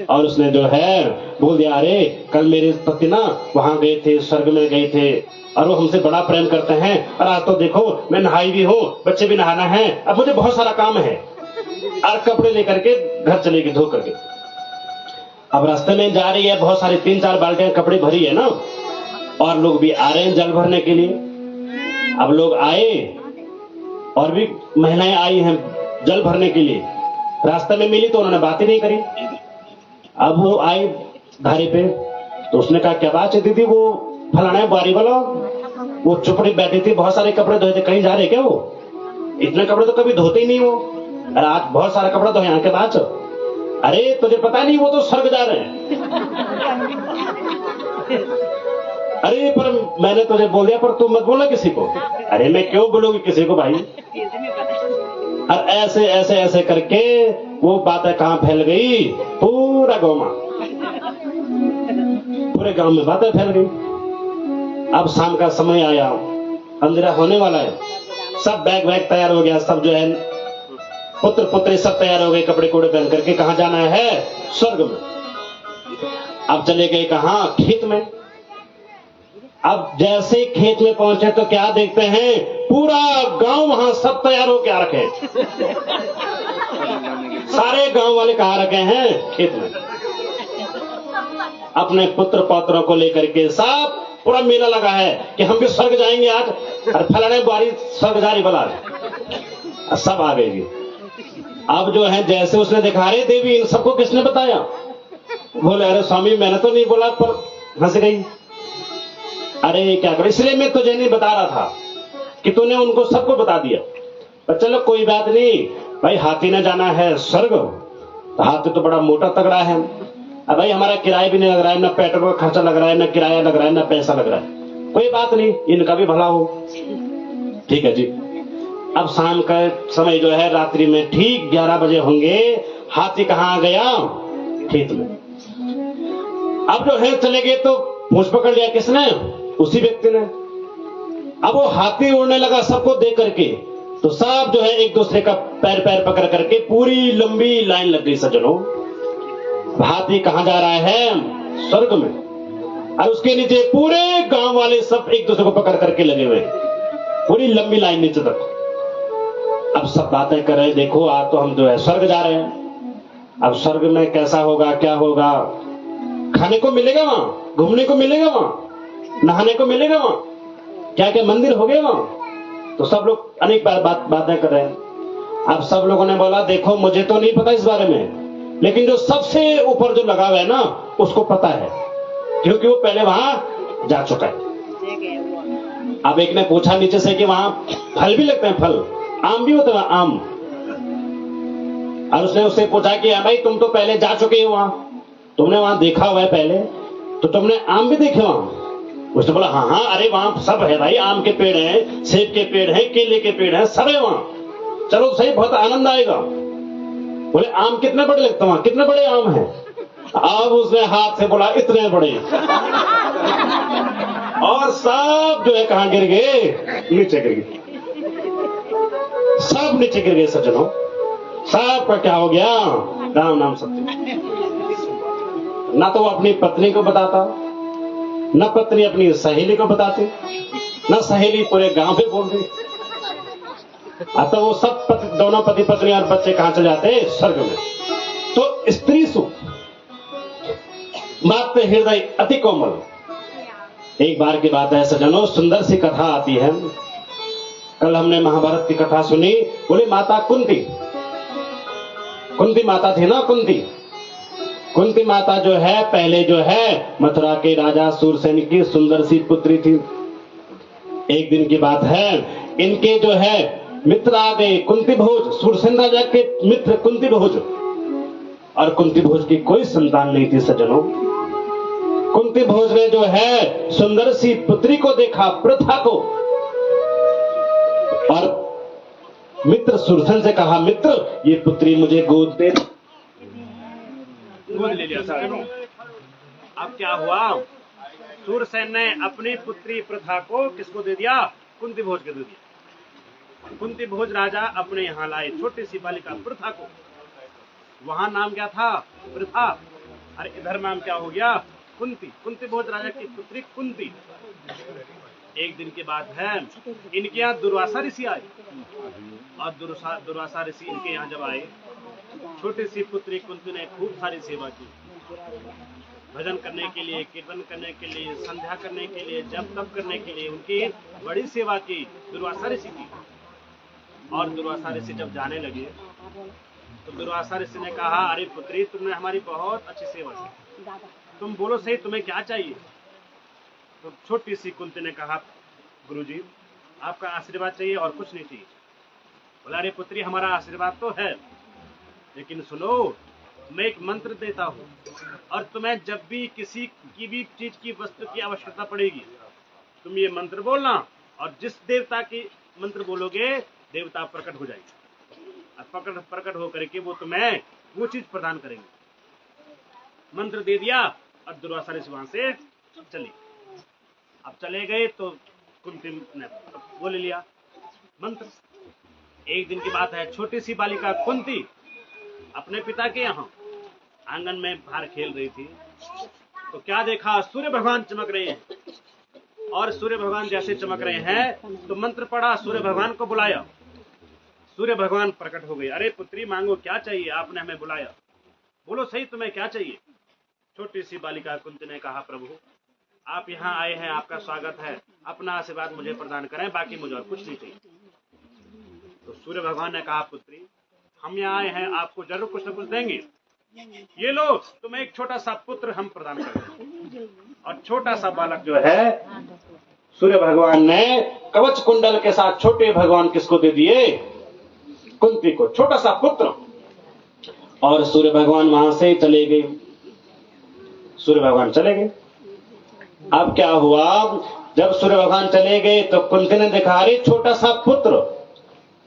और उसने जो है बोल दिया, अरे कल मेरे पति ना वहां गए थे, स्वर्ग में गए थे और वो हमसे बड़ा प्रेम करते हैं। और आज तो देखो मैं नहाई भी हूँ, बच्चे भी नहाना है, अब मुझे बहुत सारा काम है। और कपड़े लेकर के घर चलेगी धो करके। अब रास्ते में जा रही है, बहुत सारी 3-4 बाल्टियां कपड़े भरी है ना, और लोग भी आ रहे हैं जल भरने के लिए। अब लोग आए और भी महिलाएं आई हैं जल भरने के लिए। रास्ते में मिली तो उन्होंने बात ही नहीं करी। अब वो आई धारे पे, तो उसने कहा क्या बात है दीदी, वो फलाना बारी वाला, वो चुपड़ी बैठी थी, बहुत सारे कपड़े धोए थे, कहीं जा रहे क्या वो? इतने कपड़े तो कभी धोते ही नहीं वो। अरे आज बहुत सारा कपड़ा धोए, यहाँ के बाद। अरे तुझे पता नहीं, वो तो स्वर्ग जा रहे हैं। अरे पर मैंने तुझे बोल दिया, पर तू मत बोला किसी को। अरे मैं क्यों बोलूंगी किसी को भाई। और ऐसे ऐसे ऐसे करके वो बातें कहां फैल गई, पूरा गांव में, पूरे गांव में बातें फैल गई। अब शाम का समय आया, अंधेरा होने वाला है, सब बैग वैग तैयार हो गया, सब जो है पुत्र पुत्री सब तैयार हो गए, कपड़े कोड़े पहन करके। कहां जाना है? स्वर्ग में। अब चले गए कहां? खेत में। अब जैसे खेत में पहुंचे तो क्या देखते हैं, पूरा गांव वहां सब तैयार हो क्या रखे। सारे गांव वाले कहां रखे हैं? खेत में। अपने पुत्र पौत्रों को लेकर के सब पूरा मेला लगा है कि हम भी स्वर्ग जाएंगे आज, और फलाने बारी स्वर्ग जारी बला, सब आ गए। अब जो है जैसे उसने देखा, अरे देवी इन सबको किसने बताया? बोले अरे स्वामी मैंने तो नहीं बोला, पर हंस गई। अरे क्या करें, इसलिए मैं तुझे नहीं बता रहा था कि तूने उनको सबको बता दिया। पर चलो कोई बात नहीं भाई, हाथी ने जाना है स्वर्ग, तो हाथी तो बड़ा मोटा तगड़ा है। अब भाई हमारा किराया भी नहीं लग रहा है, ना पेट्रोल का खर्चा लग रहा है, ना किराया लग रहा है, ना पैसा लग रहा है। कोई बात नहीं, इनका भी भला हो। ठीक है जी। अब शाम का समय जो है, रात्रि में ठीक 11 बजे होंगे। हाथी कहाँ गया? खेत में। अब जो है चले गए तो पूंछ पकड़ लिया किसने? उसी व्यक्ति ने। अब वो हाथी उड़ने लगा सबको देख करके, तो सब जो है एक दूसरे का पैर पैर पकड़ करके पूरी लंबी लाइन लग गई सज्जनों। हाथी कहां जा रहा है? स्वर्ग में। और उसके नीचे पूरे गांव वाले सब एक दूसरे को पकड़ करके लगे हुए, पूरी लंबी लाइन नीचे तक। अब सब बातें कर रहे, देखो आज तो हम जो है स्वर्ग जा रहे हैं। अब स्वर्ग में कैसा होगा, क्या होगा? खाने को मिलेगा वहां, घूमने को मिलेगा वहां, नहाने को मिलेगा वहां, क्या क्या मंदिर हो गए वहां? तो सब लोग अनेक बार बातें कर रहे हैं। अब सब लोगों ने बोला देखो मुझे तो नहीं पता इस बारे में, लेकिन जो सबसे ऊपर जो लगा हुआ है ना उसको पता है, क्योंकि वो पहले वहां जा चुका है। अब एक ने पूछा नीचे से कि वहां फल भी लगते हैं, फल आम भी होते हैं आम। और उसने उससे पूछा कि भाई तुम तो पहले जा चुके हो वहां, तुमने वहां देखा हुआ है पहले, तो तुमने आम भी देखे वहां? उसने बोला हाँ हाँ, अरे वहां सब है भाई, आम के पेड़ हैं, सेब के पेड़ हैं, केले के पेड़ हैं, सब है वहां। चलो सही, बहुत आनंद आएगा। बोले आम कितने बड़े लगते वहां, कितने बड़े आम हैं? अब उसने हाथ से बोला इतने बड़े। और सब जो है कहां गिर गए? नीचे गिर गए, सब नीचे गिर गए सज्जनों। सब का क्या हो गया? राम नाम सत्य। ना तो वो अपनी पत्नी को बताता, न पत्नी अपनी सहेली को बताती, न सहेली पूरे गांव में बोल दी। तो वो सब दोनों पति पत्नी और बच्चे कहां चले जाते? स्वर्ग में। तो स्त्री सुख, बात हृदय अति कोमल। एक बार की बात है सज्जनों, सुंदर सी कथा आती है। कल हमने महाभारत की कथा सुनी। बोले माता कुंती, कुंती माता थी ना, कुंती माता जो है पहले जो है मथुरा के राजा सूरसेन की सुंदर सी पुत्री थी। एक दिन की बात है, इनके जो है मित्र आ गए, कुंती भोज, सूरसेन राजा के मित्र कुंती भोज। और कुंती भोज की कोई संतान नहीं थी सज्जनों। कुंती भोज ने जो है सुंदर सी पुत्री को देखा, प्रथा को, और मित्र सुरसन से कहा, मित्र ये पुत्री मुझे गोद दे। गोद ले लिया साहब। अब क्या हुआ, सूरसेन ने अपनी पुत्री प्रथा को किसको दे दिया, कुंती भोज को दे दिया। कुंती भोज राजा अपने यहाँ लाए छोटी सी बालिका प्रथा को। वहां नाम क्या था, प्रथा, और इधर नाम क्या हो गया, कुंती। कुंती भोज राजा की पुत्री कुंती। एक दिन की बात है, इनके यहाँ दुर्वासा ऋषि आए, और दुर्वासा ऋषि इनके यहाँ जब आए, छोटी सी पुत्री कुंती ने खूब सारी सेवा की, भजन करने के लिए, कीर्तन करने के लिए, संध्या करने के लिए, जप तप करने के लिए उनकी बड़ी सेवा की दुर्वासा ऋषि की। और दुर्वासा ऋषि जब जाने लगे तो दुर्वासा ऋषि ने कहा, अरे पुत्री, तुमने हमारी बहुत अच्छी सेवा की, तुम बोलो सही तुम्हें क्या चाहिए। तो छोटी सी कुंती ने कहा, गुरुजी आपका आशीर्वाद चाहिए और कुछ नहीं चाहिए। बोला, अरे पुत्री, हमारा आशीर्वाद तो है, लेकिन सुनो, मैं एक मंत्र देता हूँ, और तुम्हें जब भी किसी की भी चीज की वस्तु की आवश्यकता पड़ेगी, तुम ये मंत्र बोलना, और जिस देवता की मंत्र बोलोगे देवता प्रकट हो जाएगी, और प्रकट होकर के वो तुम्हें वो चीज प्रदान करेंगे। मंत्र दे दिया और दुर्वासा ऋषि वहां से चली। अब चले गए तो कुंती ने वो ले लिया मंत्र। एक दिन की बात है, छोटी सी बालिका कुंती अपने पिता के यहाँ आंगन में बाहर खेल रही थी, तो क्या देखा, सूर्य भगवान चमक रहे हैं, और सूर्य भगवान जैसे चमक रहे हैं तो मंत्र पढ़ा, सूर्य भगवान को बुलाया, सूर्य भगवान प्रकट हो गए। अरे पुत्री, मांगो क्या चाहिए, आपने हमें बुलाया, बोलो सही तुम्हें क्या चाहिए। छोटी सी बालिका कुंती ने कहा, प्रभु आप यहाँ आए हैं, आपका स्वागत है, अपना आशीर्वाद मुझे प्रदान करें, बाकी मुझे और कुछ नहीं चाहिए। तो सूर्य भगवान ने कहा, पुत्री हम यहाँ आए हैं, आपको जरूर कुछ न कुछ देंगे, ये लो तुम्हें एक छोटा सा पुत्र हम प्रदान करेंगे। और छोटा सा बालक जो है सूर्य भगवान ने कवच कुंडल के साथ छोटे भगवान किसको दे दिए, कुंती को, छोटा सा पुत्र। और सूर्य भगवान वहां से चले गए, सूर्य भगवान चले गए। अब क्या हुआ, जब सूर्य भगवान चले गए तो कुंती ने देखा, अरे छोटा सा पुत्र,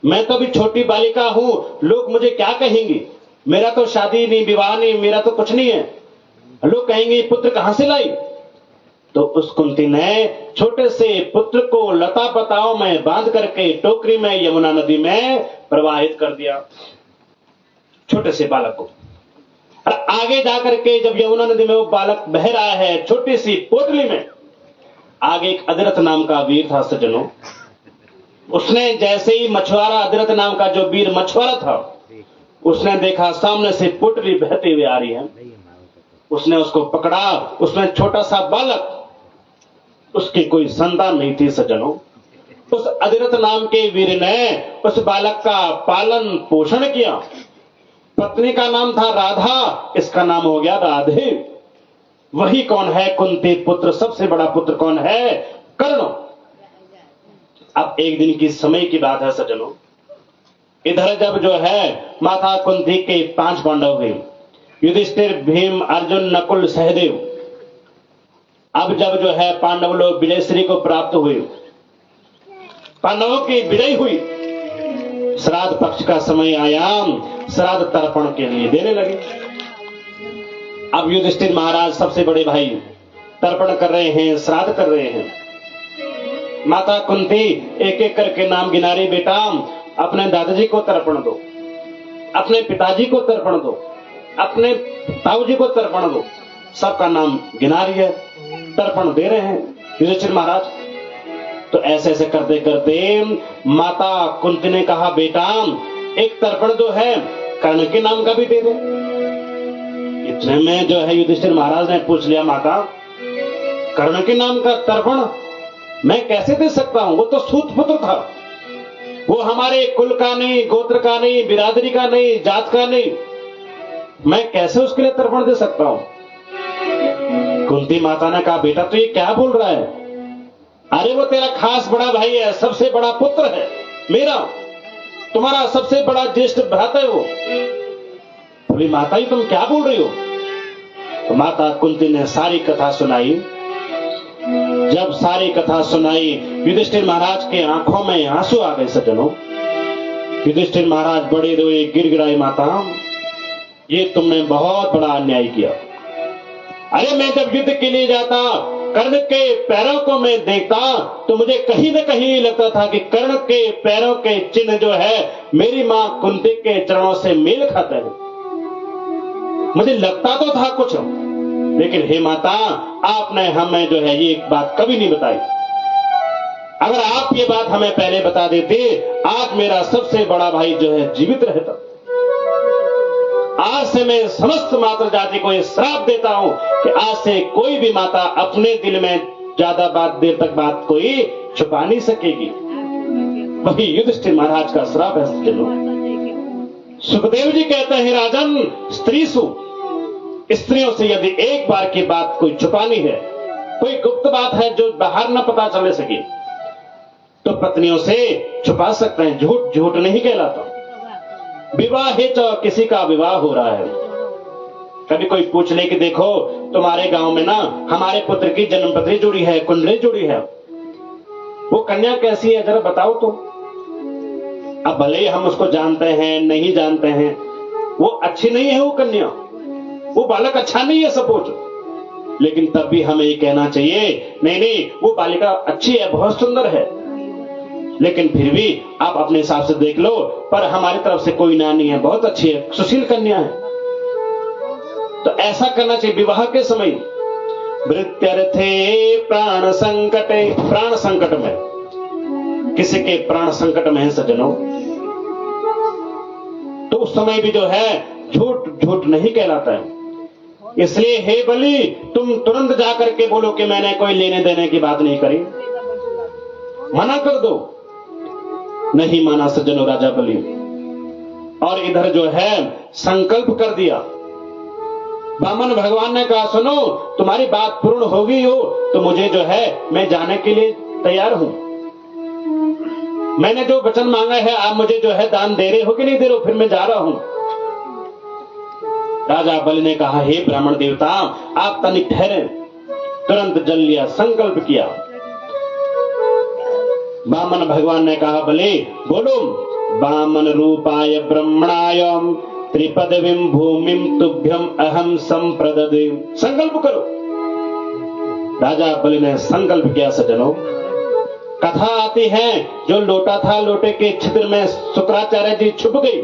मैं तो अभी छोटी बालिका हूं, लोग मुझे क्या कहेंगे, मेरा तो शादी नहीं, विवाह नहीं, मेरा तो कुछ नहीं है, लोग कहेंगे पुत्र कहां से लाई। तो उस कुंती ने छोटे से पुत्र को लता पताओं में बांध करके टोकरी में यमुना नदी में प्रवाहित कर दिया, छोटे से बालक को। और आगे जाकर के जब यमुना नदी में वो बालक बह रहा है छोटी सी पोटली में, आगे एक अधिरथ नाम का वीर था सज्जनों, उसने जैसे ही मछुआरा, अधिरथ नाम का जो वीर मछुआरा था, उसने देखा सामने से पोटली बहती हुई आ रही है, उसने उसको पकड़ा, उसमें छोटा सा बालक, उसकी कोई संतान नहीं थी सज्जनों। उस अधिरथ नाम के वीर ने उस बालक का पालन पोषण किया, पत्नी का नाम था राधा, इसका नाम हो गया राधे। वही कौन है, कुंती पुत्र, सबसे बड़ा पुत्र कौन है, कर्ण। अब एक दिन की समय की बात है सज्जनों, इधर जब जो है माता कुंती के 5 पांडव हुए, युधिष्ठिर, भीम, अर्जुन, नकुल, सहदेव। अब जब जो है पांडव लोग विजय श्री को प्राप्त हुए, पांडवों की विजय हुई, श्राद्ध पक्ष का समय आया, श्राद्ध तर्पण के लिए देने लगे। अब युधिष्ठिर महाराज सबसे बड़े भाई तर्पण कर रहे हैं, श्राद्ध कर रहे हैं। माता कुंती एक एक करके नाम गिना रही, बेटा अपने दादाजी को तर्पण दो, अपने पिताजी को तर्पण दो, अपने ताऊजी को तर्पण दो, सबका नाम गिना रही है, तर्पण दे रहे हैं युधिष्ठिर महाराज। तो ऐसे ऐसे करते करते माता कुंती ने कहा, बेटा एक तर्पण जो है कर्ण के नाम का भी दे दो। इतने में जो है युधिष्ठिर महाराज ने पूछ लिया, माता कर्ण के नाम का तर्पण मैं कैसे दे सकता हूं, वो तो सूत पुत्र था, वो हमारे कुल का नहीं, गोत्र का नहीं, बिरादरी का नहीं, जात का नहीं, मैं कैसे उसके लिए तर्पण दे सकता हूं। कुंती माता ने कहा, बेटा तो ये क्या बोल रहा है, अरे वो तेरा खास बड़ा भाई है, सबसे बड़ा पुत्र है मेरा, तुम्हारा सबसे बड़ा ज्येष्ठ भ्राता है वो, बोली माता जी तुम क्या बोल रही हो? तो माता कुंती ने सारी कथा सुनाई। जब सारी कथा सुनाई, युधिष्ठिर महाराज के आंखों में आंसू आ गए सज्जनों। युधिष्ठिर महाराज बड़े रोए, गिड़गिड़ाए, माता ये तुमने बहुत बड़ा अन्याय किया। अरे मैं जब युद्ध के लिए जाता, कर्ण के पैरों को मैं देखता तो मुझे कहीं न कहीं लगता था कि कर्ण के पैरों के चिन्ह जो है मेरी मां कुंती के चरणों से मेल खाते हैं। मुझे लगता तो था कुछ, लेकिन हे माता आपने हमें जो है ये बात कभी नहीं बताई। अगर आप ये बात हमें पहले बता देते, आज मेरा सबसे बड़ा भाई जो है जीवित रहता। आज से मैं समस्त माता जाति को ये श्राप देता हूं कि आज से कोई भी माता अपने दिल में ज्यादा देर तक बात कोई छुपा नहीं सकेगी। वही युधिष्ठिर महाराज का श्राप है सज्जनों। सुखदेव जी कहते हैं राजन, स्त्रियों से यदि एक बार की बात कोई छुपानी है, कोई गुप्त बात है जो बाहर न पता चले सके, तो पत्नियों से छुपा सकते हैं। झूठ झूठ नहीं कहलाता। विवाह है तो किसी का विवाह हो रहा है, कभी कोई पूछ ले कि देखो तुम्हारे गांव में ना हमारे पुत्र की जन्मपत्री जुड़ी है, कुंडली जुड़ी है, वो कन्या कैसी है जरा बताओ तो। अब भले ही हम उसको जानते हैं नहीं जानते हैं, वो अच्छी नहीं है वो कन्या, वो बालक अच्छा नहीं है सपोज, लेकिन तब भी हमें ये कहना चाहिए नहीं नहीं वो बालिका अच्छी है, बहुत सुंदर है, लेकिन फिर भी आप अपने हिसाब से देख लो, पर हमारी तरफ से कोई ना नहीं है, बहुत अच्छी है, सुशील कन्या है। तो ऐसा करना चाहिए विवाह के समय। वृत्यर्थे प्राण संकट में, किसी के प्राण संकट में है सज्जनों, तो उस समय भी जो है झूठ झूठ नहीं कहलाता है। इसलिए हे बलि तुम तुरंत जाकर के बोलो कि मैंने कोई लेने देने की बात नहीं करी, मना कर दो। नहीं माना सज्जनों राजा बलि, और इधर जो है संकल्प कर दिया। वामन भगवान ने कहा सुनो तुम्हारी बात पूर्ण हो गई हो तो मुझे जो है मैं जाने के लिए तैयार हूं। मैंने जो वचन मांगा है आप मुझे जो है दान दे रहे हो कि नहीं दे रहे हो, फिर मैं जा रहा हूं। राजा बलि ने कहा हे ब्राह्मण देवता आप तनिक ठहरे। तुरंत जल लिया, संकल्प किया। वामन भगवान ने कहा बलि बोलो वामन रूपाय ब्रह्मणाय त्रिपदवीं भूमिं तुभ्यम अहम संप्रददे। संकल्प करो। राजा बलि ने संकल्प किया सज्जनों। कथा आती है जो लोटा था लोटे के छिद्र में शुक्राचार्य जी छुप गई।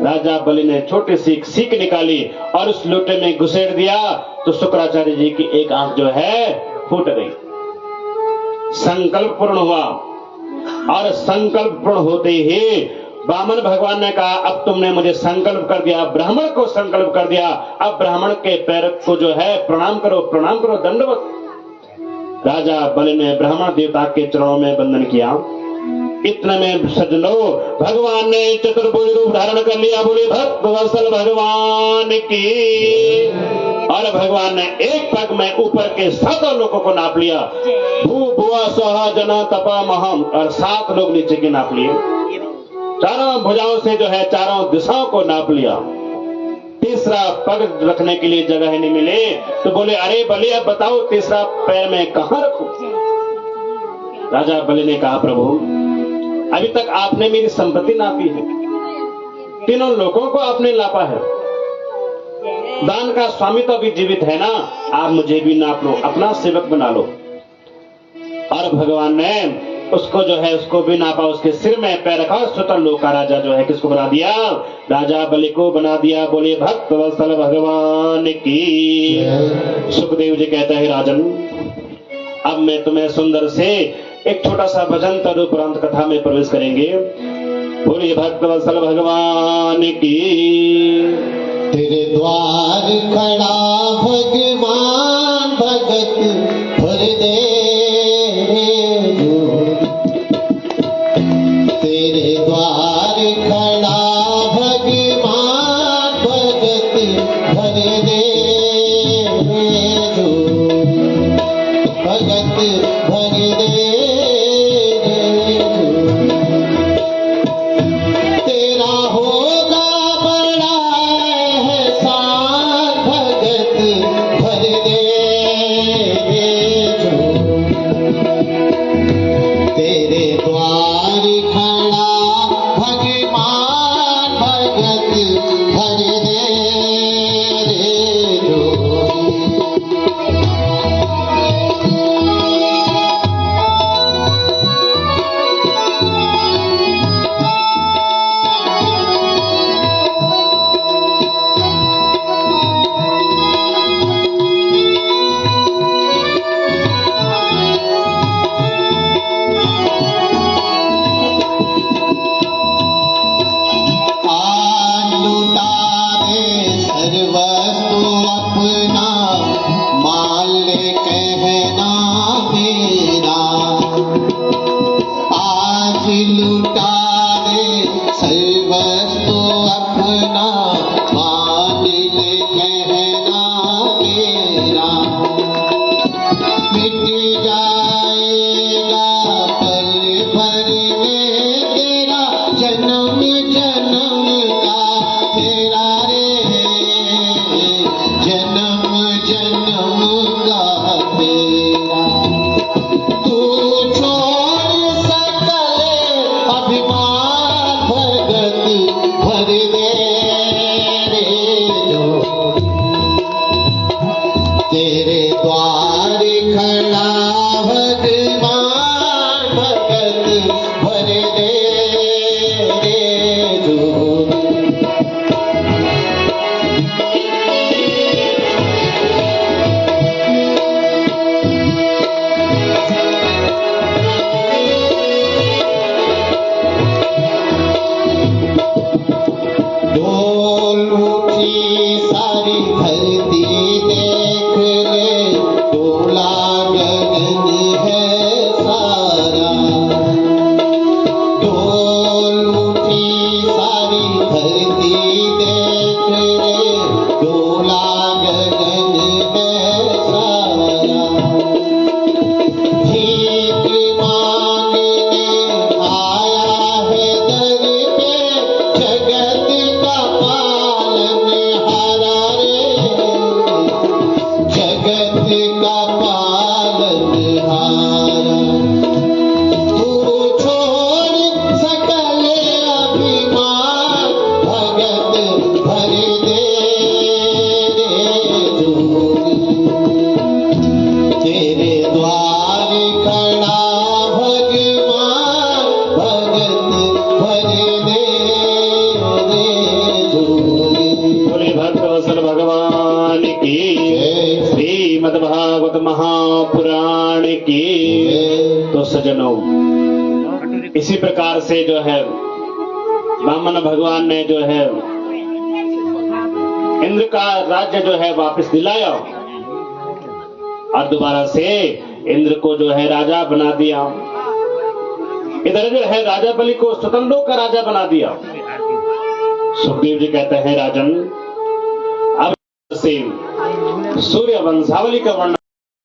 राजा बलि ने छोटी सी सीख निकाली और उस लोटे में घुसेड़ दिया तो शुक्राचार्य जी की एक आंख जो है फूट गई। संकल्प पूर्ण हुआ और संकल्प पूर्ण होते ही वामन भगवान ने कहा अब तुमने मुझे संकल्प कर दिया, ब्राह्मण को संकल्प कर दिया, अब ब्राह्मण के पैर को जो है प्रणाम करो दंडवत। राजा बलि ने ब्राह्मण देवता के चरणों में वंदन किया। इतने में सज्जनों भगवान ने चतुर्भुज रूप धारण कर लिया। बोले भक्त वत्सल भगवान की। और भगवान ने एक पग में ऊपर के 7 लोगों को नाप लिया। भू भुआ सह जना तपा महम, और 7 लोग नीचे के नाप लिए। चारों भुजाओं से जो है चारों दिशाओं को नाप लिया। तीसरा पग रखने के लिए जगह नहीं मिले तो बोले अरे बलि अब बताओ तीसरा पैर में कहां रखूं। राजा बलि ने कहा प्रभु अभी तक आपने मेरी संपत्ति नापी है, तीनों लोगों को आपने नापा है, दान का स्वामी तो अभी जीवित है ना, आप मुझे भी नाप लो, अपना सेवक बना लो। और भगवान ने उसको जो है उसको भी नापा, उसके सिर में पैर रखा। स्वतः लोक का राजा जो है किसको बना दिया? राजा बलि को बना दिया। बोले भक्त वत्सल भगवान की। सुखदेव जी कहते हैं राजन अब मैं तुम्हें सुंदर से एक छोटा सा भजन तदुपरांत कथा में प्रवेश करेंगे। बोलिए भक्त वत्सल भगवान की। तेरे द्वार खड़ा भगवान भगत भर दे, तेरे द्वार खड़ा भगवान भगत भर दे, भगत भर दे। तेरा होगा बड़ा सारी धरती देख ले, डोला गगन है सारा। डोल उठी सारी धरती देख ले, डोला गगन है सारा। भीख मांगने आया है दर पे, जगत का पालनहारा रे, जगत का पालनहारा। तू छोड़ सकल अभिमान, भगत भर दे झोली। तेरे द्वार खड़ा भगवान, भगत भर दे झोली। बोले भक्त वत्सल भगवान की, श्रीमद् भागवत महापुराण की। तो सज्जनों, इसी प्रकार से जो है वामन भगवान ने जो है इंद्र का राज्य जो है वापस दिलाया और दोबारा से इंद्र को जो है राजा बना दिया। इधर जो है राजा बलि को स्वतंत्रों का राजा बना दिया। सुखदेव जी कहते हैं राजन, अब से सूर्य वंशावली का वर्णन